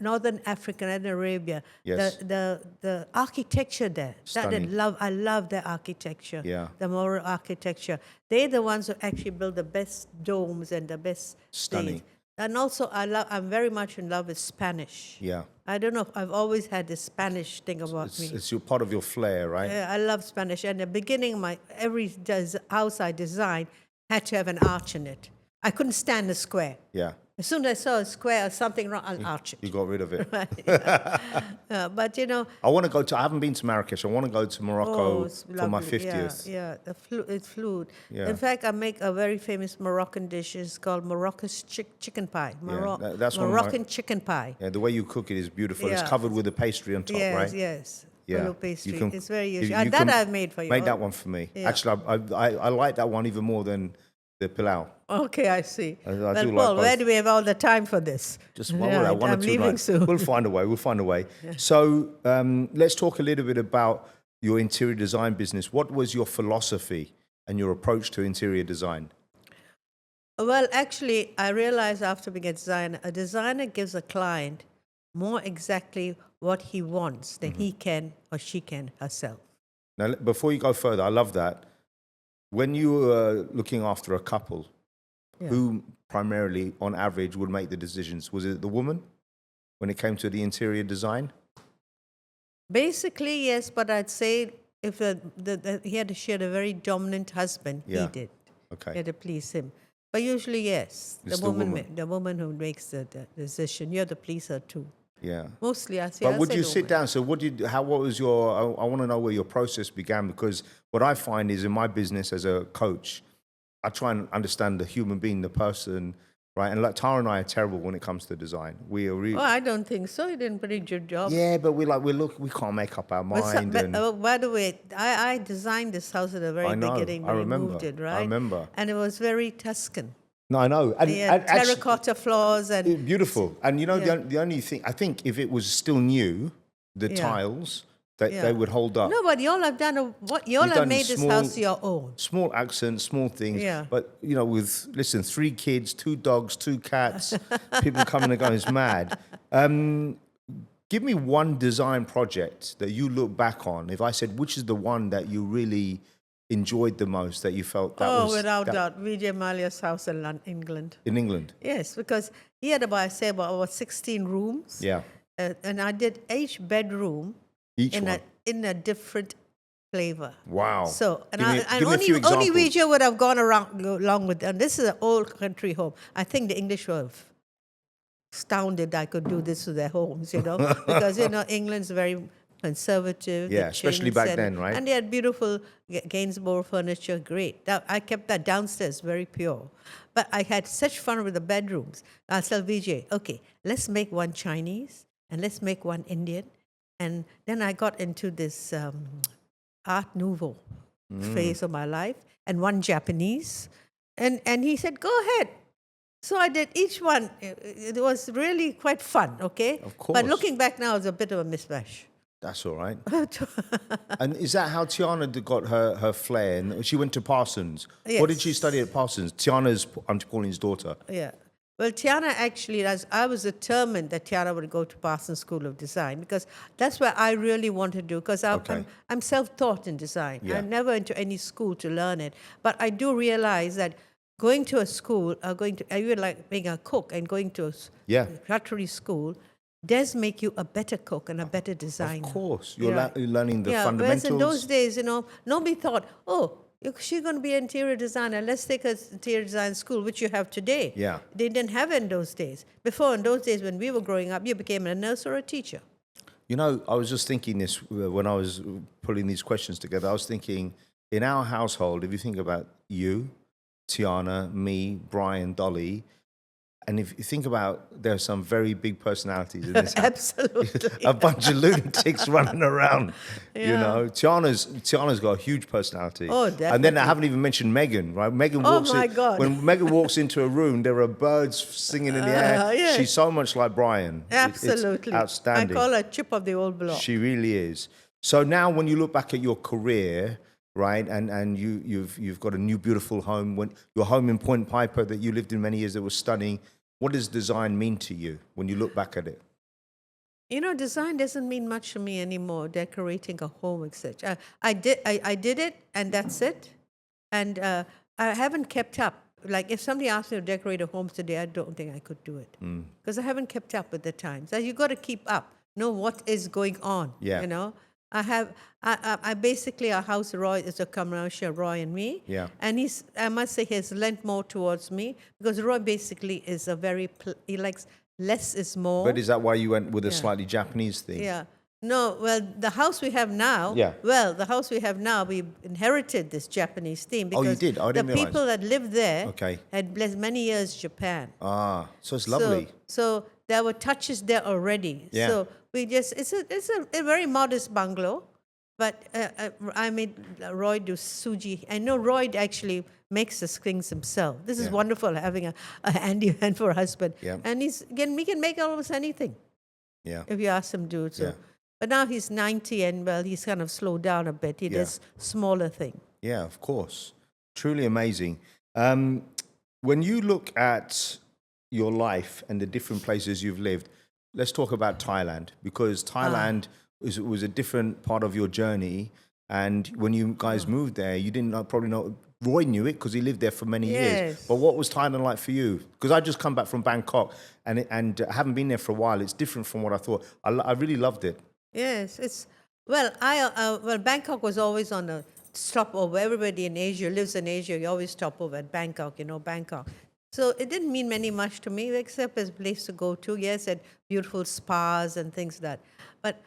northern African and Arabia. Yes. The architecture there. Stunning. I love their architecture. Yeah. The Moro architecture. They're the ones who actually build the best domes and the best Stunning. things. And also I'm very much in love with Spanish. Yeah. I don't know if I've always had this Spanish thing about me. It's part of your flair, right? Yeah, I love Spanish. And the beginning, every house I designed had to have an arch in it. I couldn't stand a square. Yeah. As soon as I saw a square or something wrong, I'll arch it. You got rid of it. Right, yeah. But I want to go I haven't been to Marrakesh. I want to go to Morocco it's for my lovely. 50th. Yeah, it's fluid. Yeah. In fact, I make a very famous Moroccan dish. It's called Moroccan's chicken pie. That's one of Moroccan chicken pie. Yeah, the way you cook it is beautiful. It's Yeah. covered with a pastry on top, Yes, right? yes. Yeah. Little pastry. You can- It's very you- usual. you That can I've made for you. Make that one for me. Yeah. Actually, I like that one even more than the pilau. Okay, I see. I Well, do like Paul, where both. do we have all the time for this? Just Right, one or I'm two leaving nights. soon. We'll find a way. We'll find a way. So let's talk a little bit about your interior design business. What was your philosophy and your approach to interior design? Well, actually, I realized after being a designer gives a client more exactly what he wants than he can or she can herself. Now, before you go further, I love that. When you were looking after a couple, Yeah. who primarily, on average, would make the decisions? Was it the woman when it came to the interior design? Basically, yes, but I'd say if she had a very dominant husband, Yeah. he did. Okay. He had to please him. But usually, yes, It's the woman. the woman who makes the decision. You have to please her too. Yeah. Mostly, I say. But I would say you the sit woman. down? So what was your, I want to know where your process began, because what I find is in my business as a coach, I try and understand the human being, the person, right? And like Tara and I are terrible when it comes to design. We are really, Oh, I don't think so. You did a pretty good job. yeah, but we can't make up our mind. By the way, I designed this house at the very I know, beginning I when we remember, moved it, I right? remember. And it was very Tuscan. No, I know. And, Yeah, and actually- terracotta floors and beautiful. And you know, Yeah. the only thing, I think if it was still new, the Yeah. tiles, they Yeah. would hold up. no, but y'all have done what y'all You've have done made this small- house your own. Small accents, small things. Yeah. But, you know, with, listen, 3 kids, 2 dogs, 2 cats, people coming and going, it's mad. Give me one design project that you look back on. If I said, which is the one that you really enjoyed the most, that you felt that was... Without that- doubt, Vijay Mallya's house in England. In England? Yes, because he had about 16 rooms. Yeah. And I did each bedroom Each in one. a different flavor. Wow. So, Give me a only few examples. Vijay would have gone along with, and this is an old country home. I think the English were astounded I could do this to their homes, because, England's very conservative. Yeah, the especially chintz back and- then, right? And they had beautiful Gainsborough furniture, great. I kept that downstairs, very pure. But I had such fun with the bedrooms. I'll tell Vijay, okay, let's make one Chinese and let's make one Indian. And then I got into this Art Nouveau phase of my life, and one Japanese. And he said, go ahead. So I did each one. It was really quite fun, okay? Of course. But looking back now, it's a bit of a mismatch. That's all right. And is that how Tiana got her flair? And she went to Parsons. What did she Yes. study at Parsons? Tiana's, I'm Pauline's daughter. Yeah. Well, Tiana actually, as I was determined that Tiana would go to Parsons School of Design because that's where I really wanted to do. Because Okay. I'm self-taught in design. Yeah. I never went to any school to learn it, but I do realize that going to a school, I would like being a cook and going to a Yeah. cutlery school does make you a better cook and a better designer. Of course, you're Yeah. you're learning the Whereas fundamentals. in those days, nobody thought, oh, she's going to be an interior designer. Let's take an interior design school, which you have today. Yeah. They didn't have it in those days. Before, in those days, when we were growing up, you became a nurse or a teacher. I was just thinking this when I was pulling these questions together. I was thinking, in our household, if you think about you, Tiana, me, Brian, Dolly, and if you think about, there are some very big personalities in this house. Absolutely. A bunch of lunatics running around. Yeah. Tiana's got a huge personality. Oh, And then I definitely. haven't even mentioned Megan, right? Megan Oh, walks my in. God. When Megan walks into a room, there are birds singing in the air. yes. She's so much like Brian. Absolutely. It's outstanding. I call her chip of the old block. She really is. So now, when you look back at your career, right, and you've got a new beautiful home. When your home in Point Piper that you lived in many years, that was stunning. What does design mean to you when you look back at it? Design doesn't mean much to me anymore. Decorating a home, etc. I did it, and that's it. And I haven't kept up. Like if somebody asked me to decorate a home today, I don't think I could do it because I haven't kept up with the times. So you got to keep up. Know what is going on. Yeah. I basically, our house, Roy, is a commercial, Roy and me. Yeah. And I must say, he's lent more towards me because Roy basically is he likes less is more. But is that why you went with a slightly Japanese theme? Yeah. No, well, the house we have now, Yeah. we inherited this Japanese theme because Oh, you did? I didn't the realize. people that lived there Okay. had blessed many years Japan. Ah, so it's lovely. So there were touches there already. Yeah. So it's a very modest bungalow, but I made Roy do suji. I know Roy actually makes the things himself. This is Yeah. wonderful having a handy man for a husband. Yeah. And he can make almost anything Yeah. if you ask him to. So. Yeah. But now he's 90 and, well, he's kind of slowed down a bit. He Yeah. does smaller thing. Yeah, of course. Truly amazing. When you look at your life and the different places you've lived, let's talk about Thailand, because Thailand was a different part of your journey. And when you guys moved there, you didn't probably know. Roy knew it because he lived there for many years. Yes. But what was Thailand like for you? Because I just come back from Bangkok and I haven't been there for a while. It's different from what I thought. I really loved it. Yes, well, Bangkok was always on a stopover. Everybody in Asia lives in Asia. You always stop over at Bangkok, Bangkok. So it didn't mean many much to me, except as a place to go to. Yes, and beautiful spas and things like that. But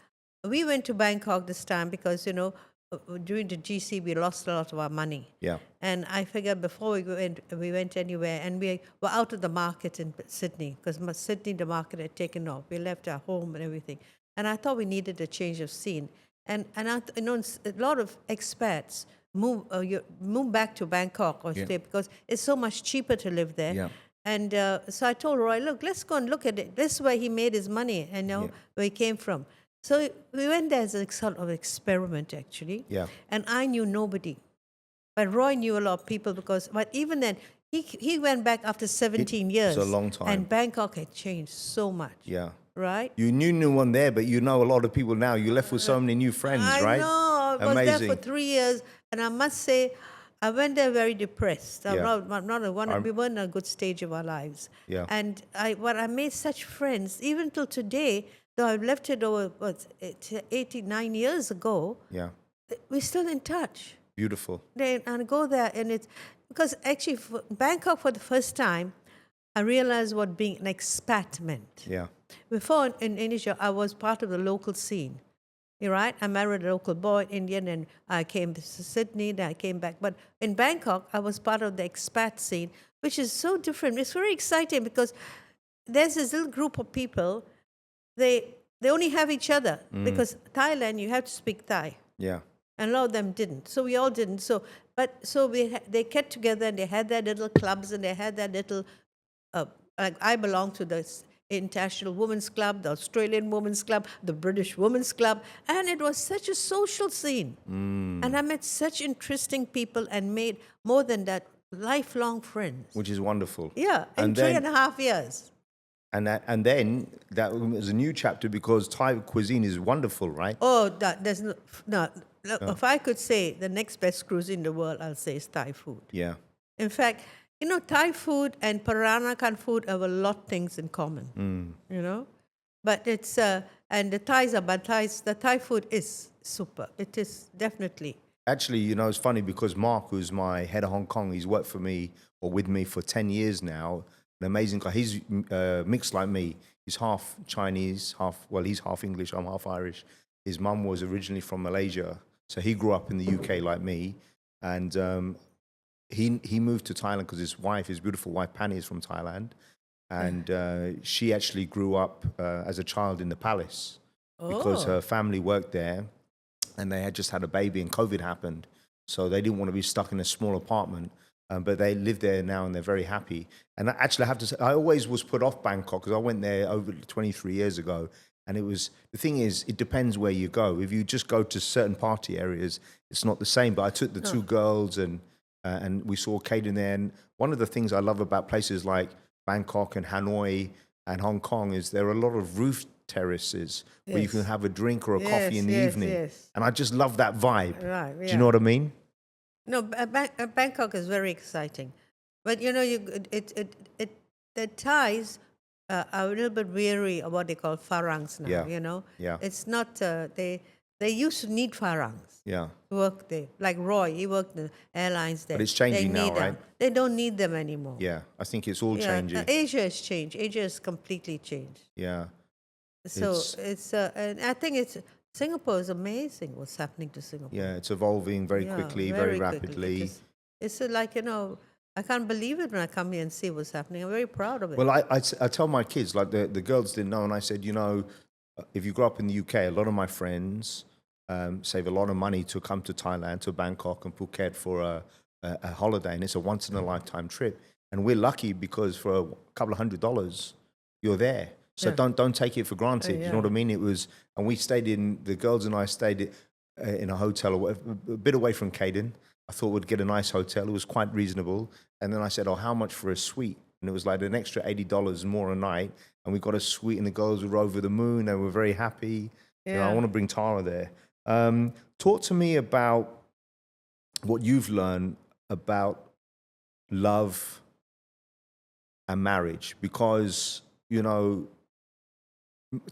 we went to Bangkok this time because, during the GC, we lost a lot of our money. Yeah. And I figured before we went anywhere, and we were out of the market in Sydney, because Sydney, the market had taken off. We left our home and everything. And I thought we needed a change of scene. And a lot of expats move back to Bangkok or stay because it's so much cheaper to live there. Yeah. And so I told Roy, look, let's go and look at it. This is where he made his money, where he came from. So we went there as a sort of experiment, actually. Yeah. And I knew nobody. But Roy knew a lot of people but even then, he went back after 17 years. It's a long time. And Bangkok had changed so much. Yeah. Right? You knew no one there, but you know a lot of people now. You left with so many new friends, right? I know. I was Amazing. there for 3 years, and I must say, I went there very depressed. We weren't in a good stage of our lives. Yeah. And I made such friends, even till today, though I've left it over 89 years ago. Yeah. We're still in touch. Beautiful. And I go there, and it's because actually, Bangkok for the first time, I realized what being an expat meant. Yeah. Before in Indonesia, I was part of the local scene. You're right. I married a local boy, Indian, and I came to Sydney, then I came back. But in Bangkok, I was part of the expat scene, which is so different. It's very exciting because there's this little group of people, they only have each other because Thailand, you have to speak Thai. Yeah. And a lot of them didn't. So we all didn't. They get together and they had their little clubs and they had their little, like I belong to the International Women's Club, the Australian Women's Club, the British Women's Club, and it was such a social scene. And I met such interesting people and made, more than that, lifelong friends. which is wonderful. Yeah, in And 3.5 years. And then that was a new chapter because Thai cuisine is wonderful, right? Oh, there's no. Look, if I could say the next best cuisine in the world, I'll say is Thai food. Yeah. In fact, Thai food and Peranakan food have a lot of things in common. But it's and the Thais are bad Thais. The Thai food is super. It is definitely. Actually, it's funny because Mark, who's my head of Hong Kong, he's worked for me or with me for 10 years now. An amazing guy. He's mixed like me. He's half Chinese, he's half English, I'm half Irish. His mum was originally from Malaysia. So he grew up in the UK like me. And he moved to Thailand because his beautiful wife, Pani, is from Thailand. And she actually grew up as a child in the palace because her family worked there. And they had just had a baby and COVID happened. So they didn't want to be stuck in a small apartment. But they live there now and they're very happy. And actually, I have to say, I always was put off Bangkok because I went there over 23 years ago. And the thing is, it depends where you go. If you just go to certain party areas, it's not the same. But I took the two girls and we saw Caden there. And one of the things I love about places like Bangkok and Hanoi and Hong Kong is there are a lot of roof terraces where you can have a drink or a coffee in the evening. Yes. And I just love that vibe. Right, yeah. Do you know what I mean? No, Bangkok is very exciting, but the Thais are a little bit weary of what they call farangs now. Yeah. It's not they used to need farangs. Yeah. To work there, like Roy, he worked in the airlines there. But it's changing now, right? They don't need them anymore. Yeah, I think it's all changing. Asia has changed. Asia has completely changed. Yeah. So it's and I think Singapore is amazing. What's happening to Singapore? Yeah, it's evolving very quickly, very rapidly. It's like I can't believe it when I come here and see what's happening. I'm very proud of it. Well, I tell my kids, like the girls didn't know, and I said, if you grow up in the UK, a lot of my friends save a lot of money to come to Thailand, to Bangkok and Phuket for a holiday, and it's a once in a lifetime trip. And we're lucky because for a couple of $100, you're there. So don't take it for granted. You know what I mean? And we the girls and I stayed in a hotel a bit away from Caden. I thought we'd get a nice hotel. It was quite reasonable. And then I said, how much for a suite? And it was like an extra $80 more a night. And we got a suite and the girls were over the moon. They were very happy. Yeah. I want to bring Tara there. Talk to me about what you've learned about love and marriage, because,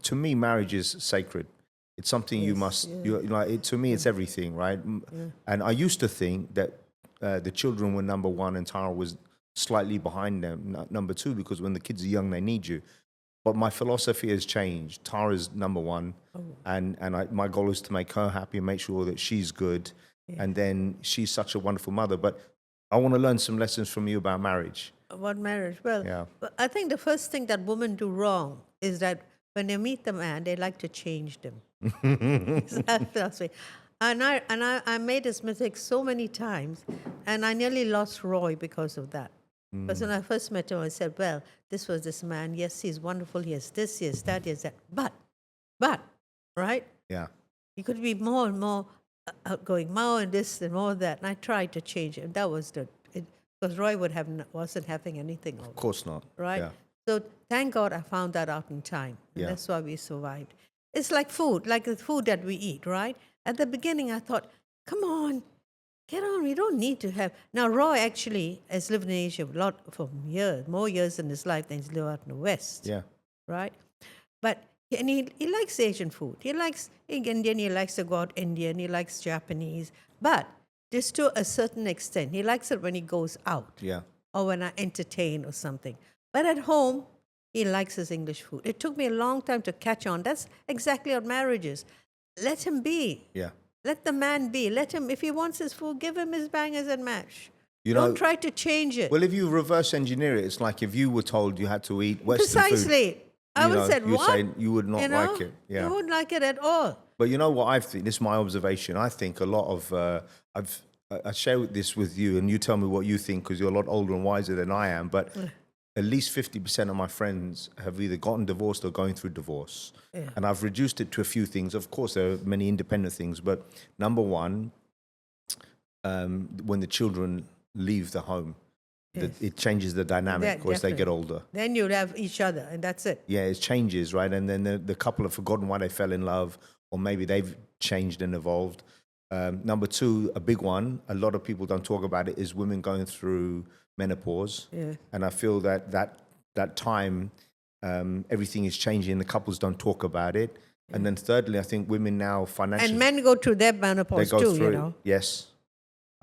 to me, marriage is sacred. It's something you must, to me, it's everything, right? Yeah. And I used to think that the children were number one and Tara was slightly behind them, number two, because when the kids are young, they need you. But my philosophy has changed. Tara's number one, and my goal is to make her happy and make sure that she's good. Yeah. And then she's such a wonderful mother. But I want to learn some lessons from you about marriage. About marriage? Well, I think the first thing that women do wrong is that when they meet the man, they like to change them. That's right. And I made this mistake so many times, and I nearly lost Roy because of that. Because when I first met him, I said, well, this was this man. Yes, he's wonderful. He has this, he has that, he has that. But, right? Yeah. He could be more and more outgoing, more and this and more that. And I tried to change him. That was because Roy wasn't having anything. Of course not. Right? Yeah. So thank God I found that out in time. And that's why we survived. It's like food, like the food that we eat, right? At the beginning, I thought, come on, get on. We don't need to have. Now, Roy actually has lived in Asia more years in his life than he's lived out in the West. Yeah. Right? But he likes Asian food. He likes Indian. He likes to go out Indian. He likes Japanese. But just to a certain extent. He likes it when he goes out. Yeah. Or when I entertain or something. But at home, he likes his English food. It took me a long time to catch on. That's exactly what marriage is. Let him be. Yeah. Let the man be. Let him, if he wants his food, give him his bangers and mash. Don't try to change it. Well, if you reverse engineer it, it's like if you were told you had to eat Western Precisely. food. I would have said, what? You would not like it. Yeah. You wouldn't like it at all. But you know what I think? This is my observation. I think a lot of, I share this with you and you tell me what you think because you're a lot older and wiser than I am. But at least 50% of my friends have either gotten divorced or going through divorce. Yeah. And I've reduced it to a few things. Of course, there are many independent things. But number one, when the children leave the home. it changes the dynamic as they get definitely. older. Then you'll have each other, and that's it. Yeah, it changes, right? And then the couple have forgotten why they fell in love, or maybe they've changed and evolved. Number two, a big one, a lot of people don't talk about it, is women going through menopause. Yeah. And I feel that time, everything is changing. The couples don't talk about it. And then thirdly, I think women now financially... And men go through their they menopause go too, through you it. know. Yes.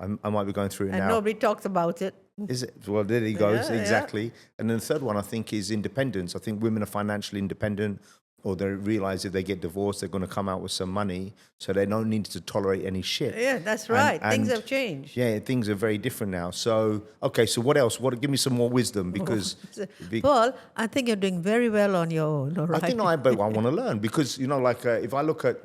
I might be going through it And now. nobody talks about it. Is it? Well, there he goes. Yeah, Exactly. And then the third one, I think, is independence. I think women are financially independent, or they realize if they get divorced, they're going to come out with some money, so they don't need to tolerate any shit. Yeah, that's right. Things have changed. Yeah, things are very different now. So, okay, so what else? Give me some more wisdom, because... Paul, I think you're doing very well on your own, all right? I think I want to learn, because, like, if I look at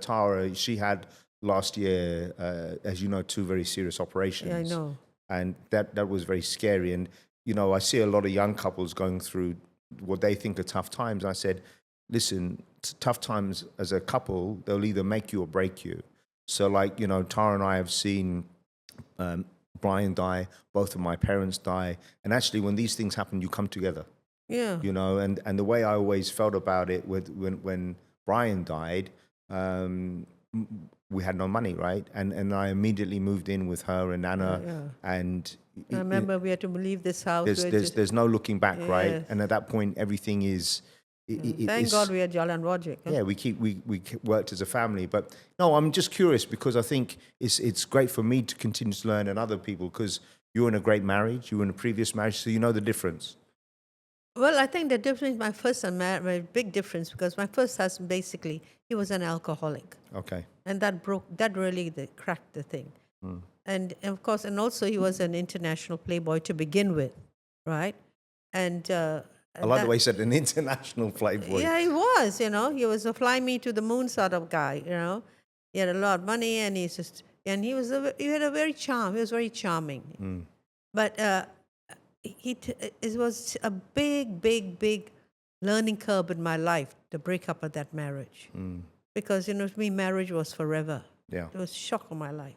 Tara, she had last year, as you know, 2 very serious operations. Yeah, I know. And that was very scary. And, I see a lot of young couples going through what they think are tough times. I said, listen, tough times as a couple, they'll either make you or break you. So, like, Tara and I have seen Brian die, both of my parents die. And actually, when these things happen, you come together. Yeah. And the way I always felt about it when Brian died, we had no money, right? And I immediately moved in with her and Anna. Yeah. And I remember we had to leave this house. there's no looking back, right? Yes. And at that point, everything is... Thank God we had Jalan Wajik. Huh? Yeah, we worked as a family. But no, I'm just curious, because I think it's great for me to continue to learn, and other people, because you're in a great marriage, you were in a previous marriage, so you know the difference. Well, I think the difference, my first and my big difference, because my first husband, basically, he was an alcoholic. Okay. And that really cracked the thing. And of course, and also he was an international playboy to begin with, right? And I like the way you said an international playboy. yeah, he was, he was a fly me to the moon sort of guy, He had a lot of money, and he had a very he was very charming. But it was a big learning curve in my life, the breakup of that marriage. Because, to me, marriage was forever. Yeah. It was a shock of my life.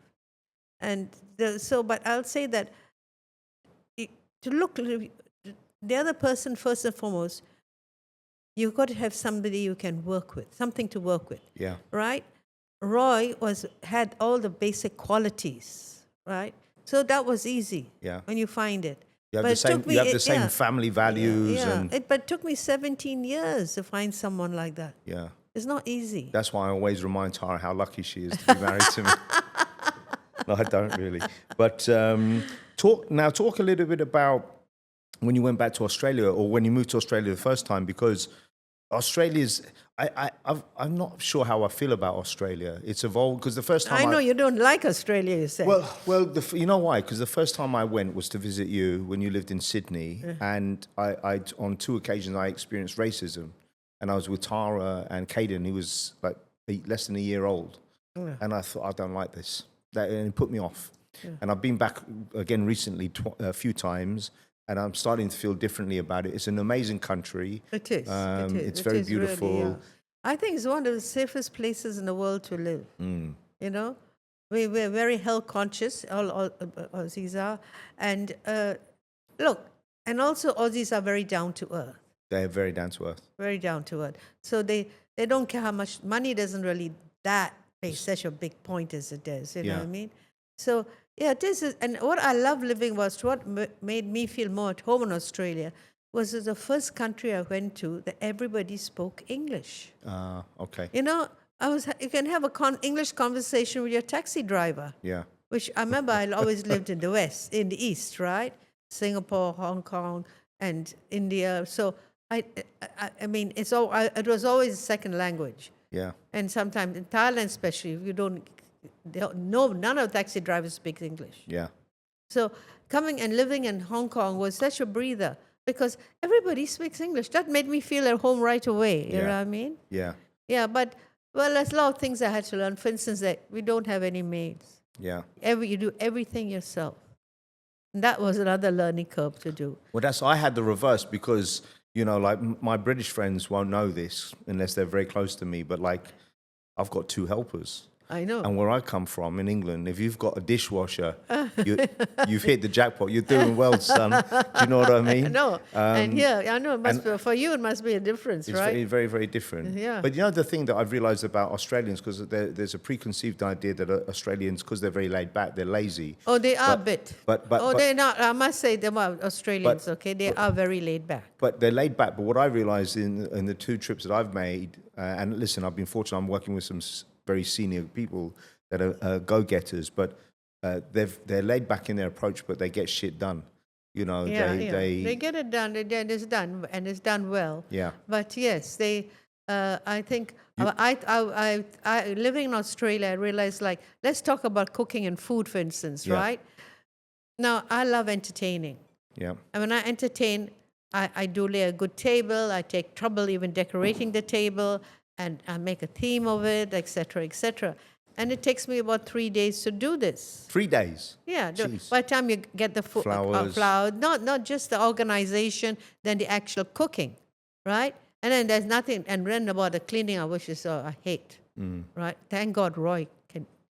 And but I'll say that the other person, first and foremost, you've got to have somebody you can work with, something to work with. Yeah. Right? Roy had all the basic qualities, right? So that was easy. Yeah. When you find it. You have the same family values. Yeah. But it took me 17 years to find someone like that. Yeah. It's not easy. That's why I always remind Tara how lucky she is to be married to me. No, I don't really. But talk a little bit about when you went back to Australia, or when you moved to Australia the first time, because Australia's... I'm not sure how I feel about Australia. It's evolved, because the first time I know you don't like Australia, you said. Well, you know why? Because the first time I went was to visit you when you lived in Sydney, and I on 2 occasions I experienced racism, and I was with Tara and Caden. He was like less than a year old, and I thought, I don't like this. And it put me off. And I've been back again recently a few times, and I'm starting to feel differently about it. It's an amazing country. It is. It's very beautiful. Really, yeah. I think it's one of the safest places in the world to live. We're very health conscious, all Aussies are. And look, and also Aussies are very down to earth. They're very down to earth. Very down to earth. So they don't care how much money doesn't really make such a big point as it does. You know what I mean? So yeah, this is, and what I love living was what made me feel more at home in Australia was the first country I went to that everybody spoke English. Okay. You can have a English conversation with your taxi driver. Yeah. Which I remember I always lived in the East, right? Singapore, Hong Kong, and India. So I mean, it was always a second language. Yeah. And sometimes in Thailand, especially, none of the taxi drivers speak English. Yeah. So coming and living in Hong Kong was such a breather because everybody speaks English. That made me feel at home right away. You know what I mean? Yeah. Yeah, but there's a lot of things I had to learn. For instance, that we don't have any maids. Yeah. You do everything yourself. And that was another learning curve to do. Well, I had the reverse because, like my British friends won't know this unless they're very close to me, but like I've got 2 helpers. I know. And where I come from in England, if you've got a dishwasher, you've hit the jackpot. You're doing well, son. Do you know what I mean? No, and here, I know, it must be, for you, it must be a difference, It's right? very, very, very different. Yeah. But the thing that I've realised about Australians, because there's a preconceived idea that Australians, because they're very laid back, they're lazy. Oh, they are a bit. But they're not. I must say, them are Australians, okay? They are very laid back. But they're laid back. But what I realised in the 2 trips that I've made, and listen, I've been fortunate. I'm working with some very senior people that are go-getters, but they're laid back in their approach, but they get shit done. You know, They get it done, and it's done, and it's done well. Yeah. But yes, they. I think I living in Australia, I realized, like, let's talk about cooking and food, for instance, right? Now, I love entertaining. Yeah. And when I entertain, I do lay a good table. I take trouble even decorating the table, and I make a theme of it, etc., etc. And it takes me about 3 days to do this. 3 days? Yeah. Jeez. By the time you get the Flowers. not just the organization, then the actual cooking, right? And then there's nothing. And then about the cleaning, I hate, right? Thank God Roy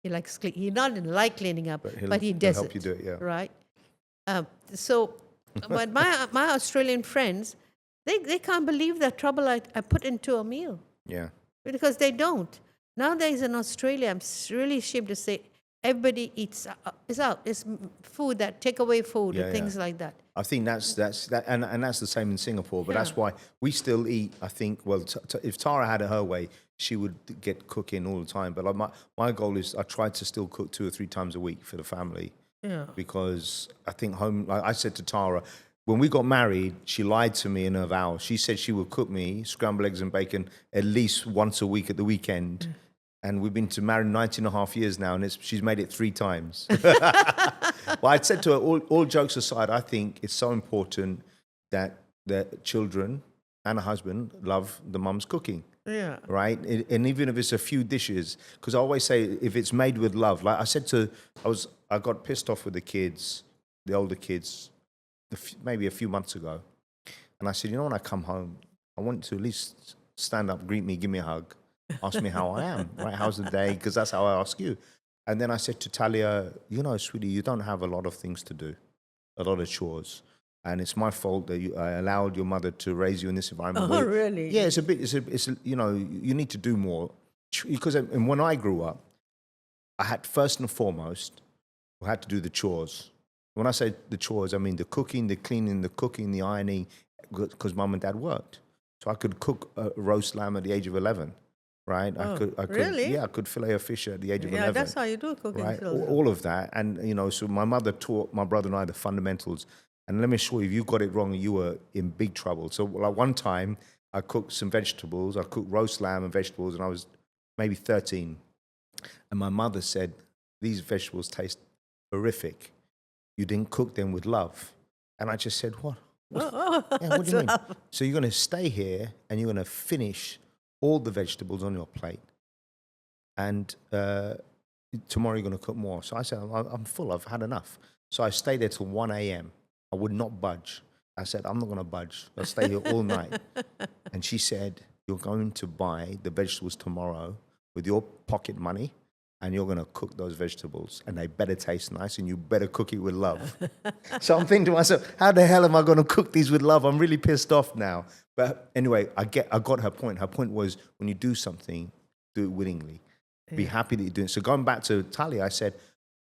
he likes clean. He not like cleaning up, but he does help you do it, yeah. Right? But my Australian friends, they can't believe the trouble I put into a meal. Yeah. Because they don't. Nowadays in Australia, I'm really ashamed to say, everybody eats out. It's food, that takeaway food, and things like that. I think that's and that's the same in Singapore. But that's why we still eat. I think, well, if Tara had it her way, she would get cooking all the time. But like my goal is, I try to still cook 2 or 3 times a week for the family. Yeah. Because I think home. Like I said to Tara, when we got married, she lied to me in her vows. She said she would cook me scrambled eggs and bacon at least once a week at the weekend. And we've been married 19 and a half years now, and she's made it 3 times. Well, I'd said to her, all jokes aside, I think it's so important that the children and a husband love the mum's cooking. Yeah. Right? And even if it's a few dishes, because I always say, if it's made with love, like I said I got pissed off with the kids, the older kids, maybe a few months ago. And I said, when I come home, I want you to at least stand up, greet me, give me a hug. Ask me how I am, right? How's the day? Because that's how I ask you. And then I said to Talia, sweetie, you don't have a lot of things to do, a lot of chores. And it's my fault that I allowed your mother to raise you in this environment. Oh, really? Yeah, you need to do more. Because when I grew up, I had, first and foremost, I had to do the chores. When I say the chores, I mean the cooking, the cleaning, the cooking, the ironing, because mum and dad worked. So I could cook a roast lamb at the age of 11. Right, I could. Really? Yeah, I could fillet a fish at the age of 11. Yeah, that's how you do cooking. Right, all of that, and so my mother taught my brother and I the fundamentals. And let me assure you, if you got it wrong, you were in big trouble. So, like one time, I cooked some vegetables. I cooked roast lamb and vegetables, and I was maybe 13. And my mother said, "These vegetables taste horrific. You didn't cook them with love." And I just said, "What? What do you mean? So you're going to stay here and you're going to finish all the vegetables on your plate, and tomorrow you're going to cook more." So I said, I'm full, I've had enough. So I stayed there till 1 a.m. I would not budge. I said, I'm not going to budge. I'll stay here all night. And she said, you're going to buy the vegetables tomorrow with your pocket money, and you're going to cook those vegetables, and they better taste nice, and you better cook it with love. So I'm thinking to myself, how the hell am I going to cook these with love? I'm really pissed off now. But anyway, I got her point. Her point was, when you do something, do it willingly. Be happy that you're doing it. So going back to Talia, I said,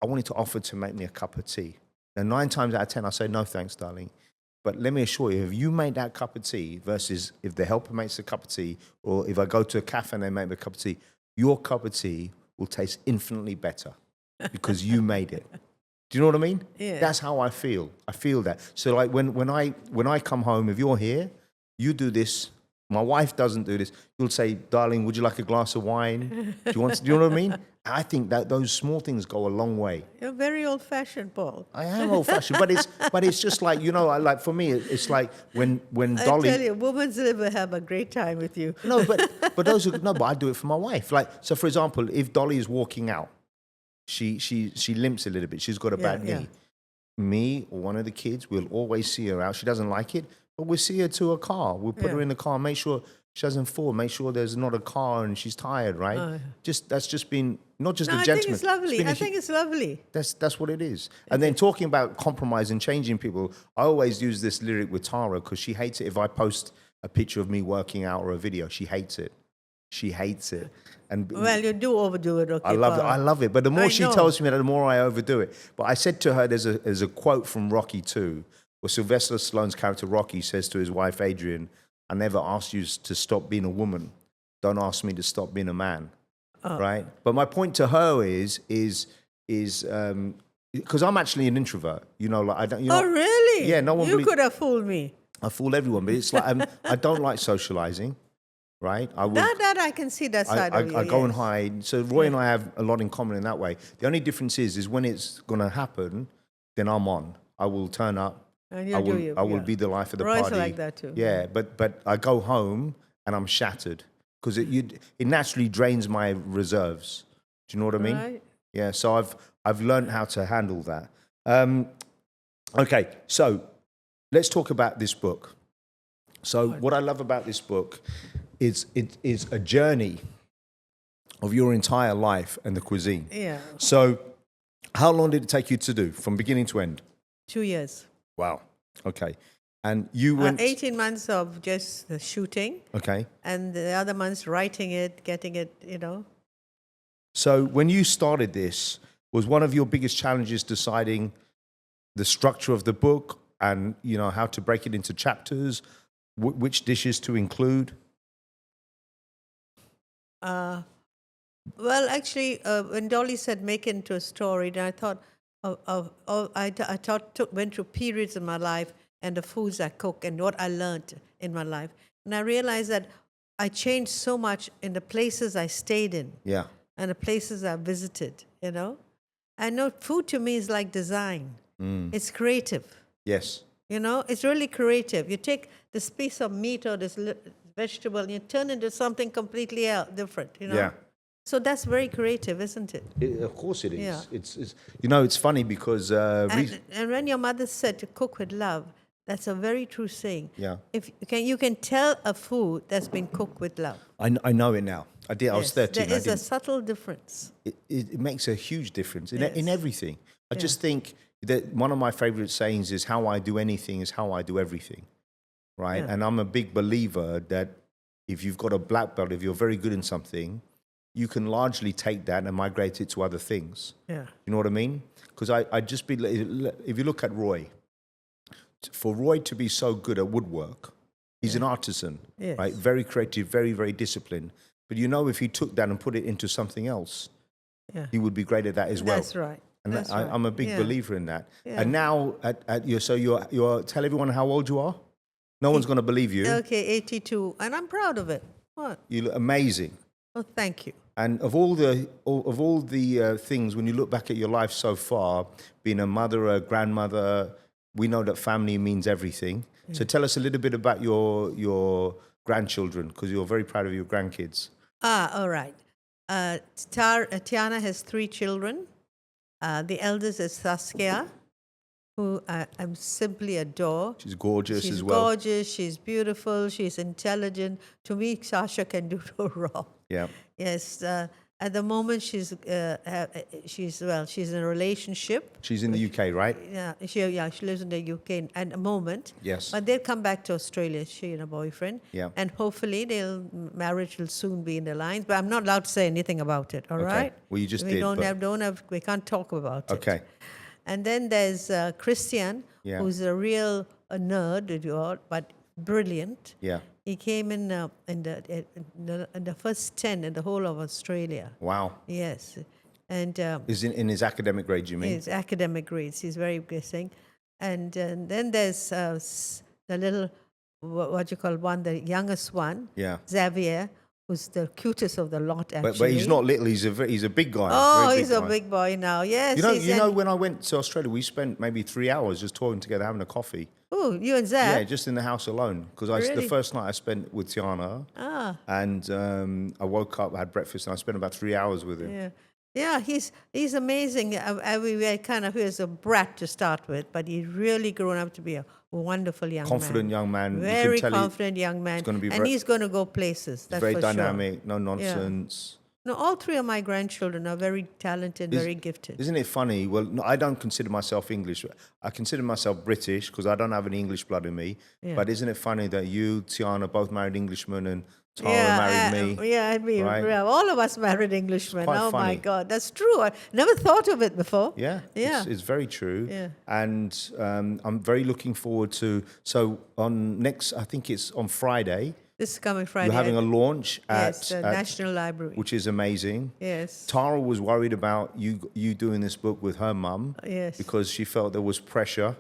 I wanted to offer to make me a cup of tea. Now, 9 times out of 10, I say, no, thanks, darling. But let me assure you, if you make that cup of tea versus if the helper makes a cup of tea, or if I go to a cafe and they make me a cup of tea, your cup of tea will taste infinitely better because you made it. Do you know what I mean? Yeah. That's how I feel. I feel that. So like when I come home, if you're here, you do this. My wife doesn't do this. You'll say, darling, would you like a glass of wine? Do you know what I mean? I think that those small things go a long way. You're very old-fashioned, Paul. I am old-fashioned, but it's just like, like for me, it's like when Dolly. I tell you, women will have a great time with you. No, but but I do it for my wife. Like, so for example, if Dolly is walking out, she limps a little bit. She's got a bad knee. Me or one of the kids will always see her out. She doesn't like it, but we'll see her to a car. We'll put her in the car, make sure she doesn't fall. Make sure there's not a car and she's tired, right? That's just been not just No, a I gentleman. think it's lovely. I think it's lovely. That's what it is. And then talking about compromise and changing people, I always use this lyric with Tara because she hates it if I post a picture of me working out or a video. She hates it. She hates it. And Well, you do overdo it, okay? I love it. I love it. But the more I she know. tells me that, the more I overdo it. But I said to her, there's a quote from Rocky 2, where Sylvester Stallone's character Rocky says to his wife Adrian, "I never asked you to stop being a woman. Don't ask me to stop being a man." Right? But my point to her is because I'm actually an introvert. You know, like I don't. You know, Oh, really? Yeah, no one. You could have fooled me. I fool everyone, but it's like I don't like socializing. Right? I would. That I can see that side of you. I go and yes. hide. So Roy and I have a lot in common in that way. The only difference is when it's going to happen, then I'm on. I will turn up. And I you will. do you. I will be the life of the Roy's party. like that too. Yeah, but I go home and I'm shattered because it naturally drains my reserves. Do you know what I mean? Right. Yeah. So I've learned how to handle that. Okay, so let's talk about this book. So what I love about this book is it is a journey of your entire life and the cuisine. Yeah. So how long did it take you to do from beginning to end? 2 years. Wow. Okay. And you went 18 months of just the shooting, Okay. and the other months writing it, getting it, So when you started this, was one of your biggest challenges deciding the structure of the book and how to break it into chapters, which dishes to include? Well, actually, when Dolly said make it into a story, then I thought went through periods in my life and the foods I cook and what I learned in my life. And I realized that I changed so much in the places I stayed in Yeah. and the places I visited, I know food to me is like design. It's creative. Yes. It's really creative. You take this piece of meat or this vegetable and you turn it into something completely different, Yeah. So that's very creative, isn't it? Of course it is. Yeah. It's funny because And when your mother said to cook with love, that's a very true saying. Yeah. If you can tell a food that's been cooked with love. I know it now. I did. I was 13. There is a subtle difference. It makes a huge difference in Yes. everything. I just think that one of my favorite sayings is how I do anything is how I do everything. Right? Yeah. And I'm a big believer that if you've got a black belt, if you're very good in something, you can largely take that and migrate it to other things. Yeah. You know what I mean? Because if you look at Roy, for Roy to be so good at woodwork, he's an artisan, Yes. right? Very creative, very, very disciplined. But if he took that and put it into something else, Yeah. he would be great at that as well. That's right. And That's right. I'm a big Yeah. believer in that. Yeah. And now, you're tell everyone how old you are. No one's going to believe you. Okay, 82. And I'm proud of it. What? You look amazing. Oh, thank you. And of all the things, when you look back at your life so far, being a mother, a grandmother, we know that family means everything. So tell us a little bit about your grandchildren, because you're very proud of your grandkids. All right. Tiana has 3 children. The eldest is Saskia, who I simply adore. She's gorgeous She's as well. gorgeous. She's beautiful. She's intelligent. To me, Sasha can do no wrong. Yeah. Yes. At the moment, she's in a relationship. She's in the UK, right? Yeah, she lives in the UK at the moment. Yes. But they'll come back to Australia, she and her boyfriend. Yeah. And hopefully marriage will soon be in the lines. But I'm not allowed to say anything about it, all right? Well, you just we did, we can't talk about it. Okay. And then there's Christian, Yeah. who's a real nerd, but brilliant. Yeah. He came in the first 10 in the whole of Australia. Wow. Yes. And Is in his academic grade, you mean? his academic grades, he's very guessing. And then there's the little, what you call the youngest one, Yeah. Xavier, who's the cutest of the lot, actually. But he's not little. He's a big guy. Oh, very he's a guy. big boy now. Yes. When I went to Australia, we spent maybe 3 hours just talking together, having a coffee. Oh, you and Yeah, Zab? just in the house alone. Because the Really? first night I spent with Tiana, and I woke up, I had breakfast, and I spent about 3 hours with him. Yeah. Yeah, he's amazing. We were kind of, he was a brat to start with, but he's really grown up to be a wonderful young Confident man. young man. You can Very tell confident young man. gonna be And he's going to go places, that's very for dynamic, no sure. nonsense. No, all three of my grandchildren are very talented, very gifted. Isn't it funny? Well, no, I don't consider myself English. I consider myself British because I don't have any English blood in me. Yeah. But isn't it funny that you, Tiana, both married Englishmen and Tara married me? Yeah, right? yeah, all of us married Englishmen. quite Oh my funny. God, that's true. I never thought of it before. Yeah, Yeah. It's very true. Yeah. And I'm very looking forward to, so on next, I think it's on Friday, This is coming Friday. you're having a launch yes, at, the National Library. which is amazing. Yes. Tara was worried about you doing this book with her mum. Yes. Because she felt there was pressure,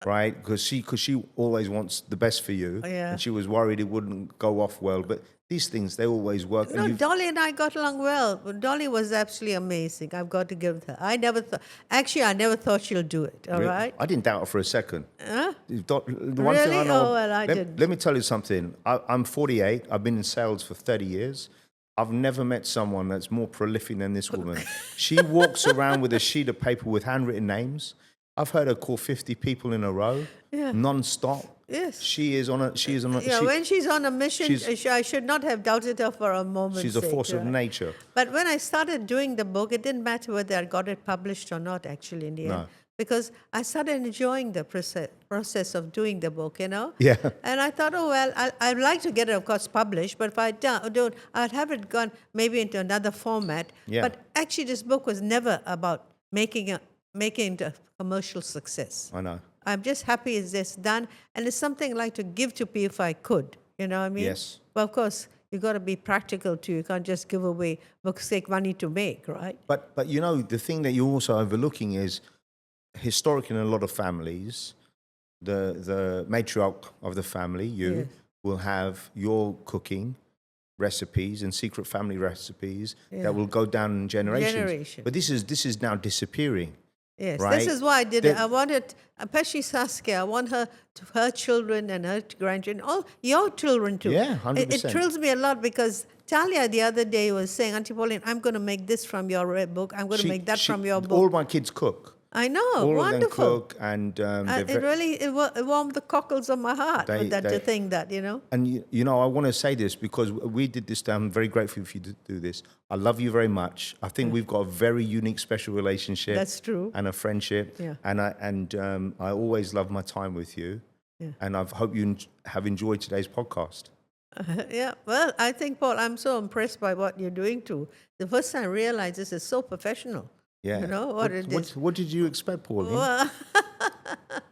right? Because she always wants the best for you. Yeah. And she was worried it wouldn't go off well. But these things, they always work. No, Dolly and I got along well. Dolly was absolutely amazing. I've got to give her. I never thought she'll do it. All right. I didn't doubt her for a second. Huh? The one thing Really? I know, Oh, well, I didn't. let me tell you something. I'm 48. I've been in sales for 30 years. I've never met someone that's more prolific than this woman. She walks around with a sheet of paper with handwritten names. I've heard her call 50 people in a row, Yeah. non-stop. Yes. She is on a. Yeah, when she's on a mission, I should not have doubted her for a moment. She's a force of nature. But when I started doing the book, it didn't matter whether I got it published or not, actually, in the end. Because I started enjoying the process of doing the book, Yeah. And I thought, oh, well, I'd like to get it, of course, published, but if I don't, I'd have it gone maybe into another format. Yeah. But actually, this book was never about making it a commercial success. I know. I'm just happy it's this done. And it's something I'd like to give to people if I could. You know what I mean? Yes. Well, of course, you've got to be practical too. You can't just give away books, take money to make, right? But the thing that you're also overlooking is historically in a lot of families, the matriarch of the family, Yes. will have your cooking recipes and secret family recipes Yeah. that will go down in generations. Generation. But this is now disappearing. Yes, Right? this is why I did it. The- I wanted, especially Saskia, I want her children and her grandchildren, all your children too. Yeah, It 100%. thrills me a lot because Talia the other day was saying, Auntie Pauline, I'm going to make this from your book. I'm going to make that from your book. All my kids cook. I know, All of them wonderful. cook, and It warmed the cockles of my heart They- to think that, And I want to say this because we did this. I'm very grateful for you to do this. I love you very much. I think we've got a very unique, special relationship. That's true. And a friendship. Yeah. And I always love my time with you. Yeah. And I hope you have enjoyed today's podcast. Yeah, well, I think, Paul, I'm so impressed by what you're doing too. The first time I realized this is so professional. Yeah. You know what it is. What did you expect, Pauline? Well,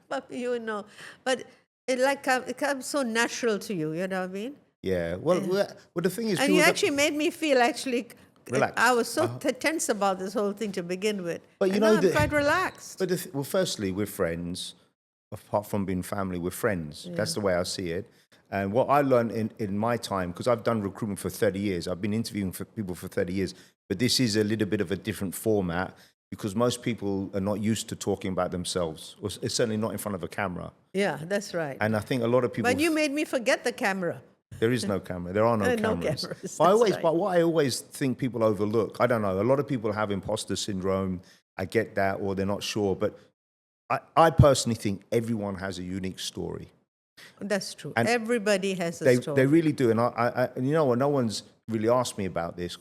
but it comes so natural to you. You know what I mean? Yeah. Well, the thing is, And people you don't- actually made me feel Relaxed. I was so tense about this whole thing to begin with. But you And know now I'm the- quite relaxed. But firstly, we're friends. Apart from being family, we're friends. That's the way I see it. And what I learned in my time, because I've done recruitment for 30 years, I've been interviewing for people for 30 years, but this is a little bit of a different format because most people are not used to talking about themselves. Or it's certainly not in front of a camera. Yeah, that's right. And I think a lot of people... But you made me forget the camera. There is no camera. There are no No cameras. cameras, But that's right. but what I always think people overlook, I don't know, a lot of people have imposter syndrome. I get that, or they're not sure. But I personally think everyone has a unique story. That's true. And Everybody has a story. They really do. And and you know what? No one's really asked me about this,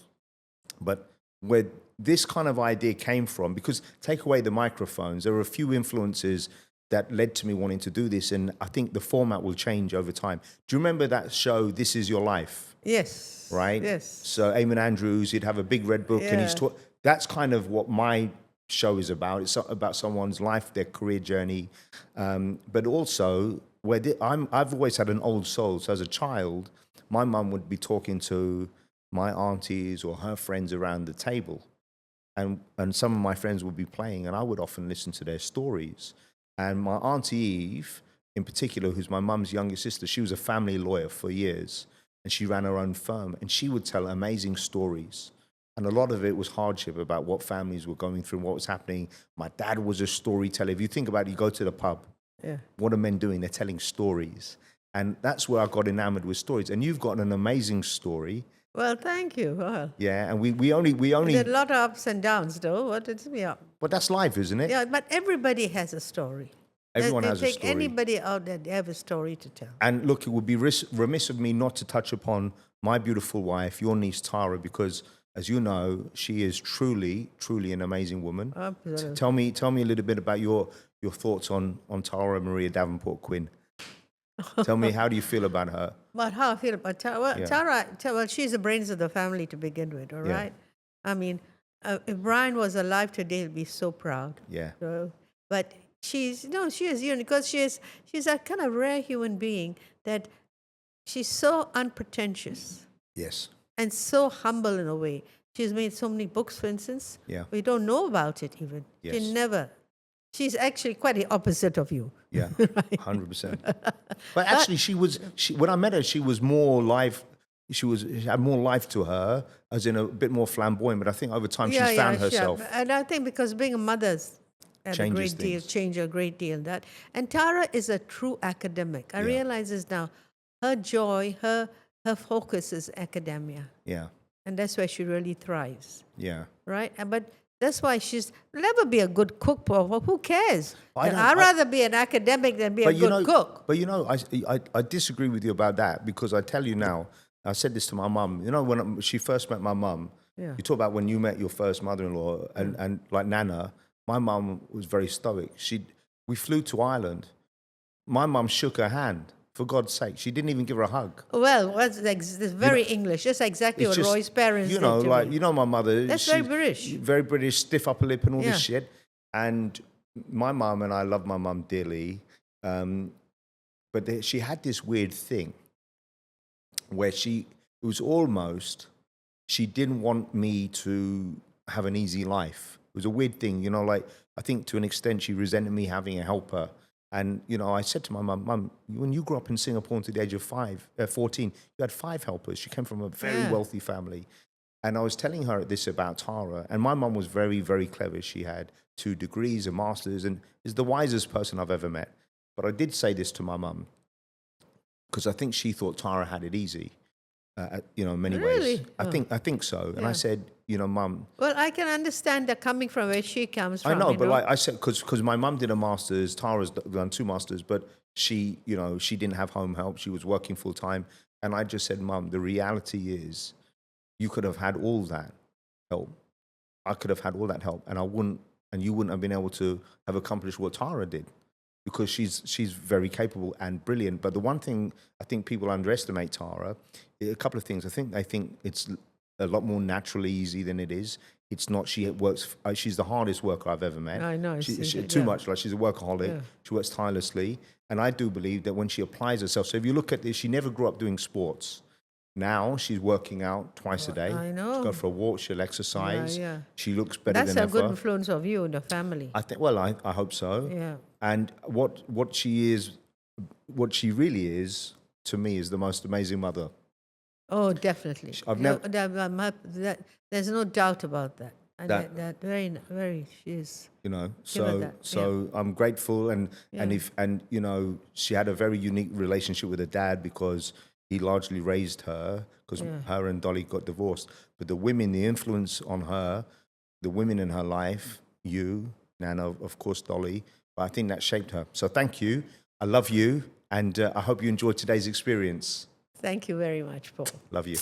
but where this kind of idea came from, because take away the microphones, there are a few influences that led to me wanting to do this. And I think the format will change over time. Do you remember that show, This Is Your Life? Yes. Right? Yes. So Eamon Andrews, he'd have a big red book and he's Yeah. that's kind of what my show is about. It's about someone's life, their career journey, but also I've always had an old soul. So as a child, my mum would be talking to my aunties or her friends around the table, and some of my friends would be playing, and I would often listen to their stories. And my auntie Eve, in particular, who's my mum's younger sister, she was a family lawyer for years, and she ran her own firm, and she would tell amazing stories. And a lot of it was hardship about what families were going through, what was happening. My dad was a storyteller. If you think about it, you go to the pub. Yeah. What are men doing? They're telling stories. And that's where I got enamored with stories. And you've got an amazing story. Well, thank you. Well, Yeah, and we only there are a lot of ups and downs, though. But it's yeah, but that's life, isn't it? yeah. But everybody has a story. Everyone They has a take story. anybody out there, they have a story to tell. And look, it would be remiss of me not to touch upon my beautiful wife, your niece Tara, because as you know, she is truly, truly an amazing woman. Absolutely. Tell me a little bit about your thoughts on Tara Maria Davenport Quinn. Tell me, how do you feel about her? But how I feel about Tara? Well, Yeah. well, she's the brains of the family to begin with, all Yeah. right? I mean, if Brian was alive today, he'd be so proud. Yeah. So, but she is unique because she's a kind of rare human being that she's so unpretentious Yes. and so humble in a way. She's made so many books, for instance. Yeah. We don't know about it even. Yes. She's actually quite the opposite of you. Yeah. 100%. But actually, when I met her, she was more life. She had more life to her, as in a bit more flamboyant. But I think over time she's found herself. Sure. And I think because being a mother's had a Changes great deal, things. changed a great deal. And Tara is a true academic. I realize this now. Her joy, her focus is academia, Yeah. and that's where she really thrives, Yeah. right? But that's why she'll never be a good cook. Who cares? I'd I- rather be an academic than be a good cook. But I disagree with you about that, because I tell you now, I said this to my mum. When she first met my mum, Yeah. you talk about when you met your first mother-in-law, and like Nana, my mum was very stoic. We flew to Ireland. My mum shook her hand. For God's sake, she didn't even give her a hug. Well, it's very English. Just exactly what Roy's parents did to me. My mother. That's very British. Very British, stiff upper lip and all Yeah. this shit. And my mum, and I love my mum dearly, but she had this weird thing where she didn't want me to have an easy life. It was a weird thing, like I think to an extent she resented me having a helper. And, I said to my mum, when you grew up in Singapore until the age of 14, you had 5 helpers. She came from a very wealthy family. And I was telling her this about Tara. And my mum was very, very clever. She had 2 degrees, a master's, and is the wisest person I've ever met. But I did say this to my mum, because I think she thought Tara had it easy, in many ways. Really? I think so. And I said, Mum. Well, I can understand that coming from where she comes from. I know, but like I said, because my mum did a master's, Tara's done 2 masters, but she didn't have home help. She was working full time. And I just said, Mum, the reality is you could have had all that help. I could have had all that help, and you wouldn't have been able to have accomplished what Tara did, because she's very capable and brilliant. But the one thing I think people underestimate Tara, a couple of things. I think it's a lot more naturally easy than it is. It's not. She works. She's the hardest worker I've ever met. I know. Too much. Like, she's a workaholic. Yeah. She works tirelessly, and I do believe that when she applies herself. So if you look at this, she never grew up doing sports. Now she's working out twice a day. I know. She'll go for a walk. She'll exercise. Yeah. She looks better than ever. That's a good influence of you in the family. I think. Well, I hope so. Yeah. And what she really is to me is the most amazing mother. Oh, definitely. There's no doubt about that. And that very, very, she is. So I'm grateful, and she had a very unique relationship with her dad, because he largely raised her, because her and Dolly got divorced. But the influence on her, the women in her life, you, Nana, of course, Dolly, I think that shaped her. So thank you. I love you, and I hope you enjoyed today's experience. Thank you very much, Paul. Love you.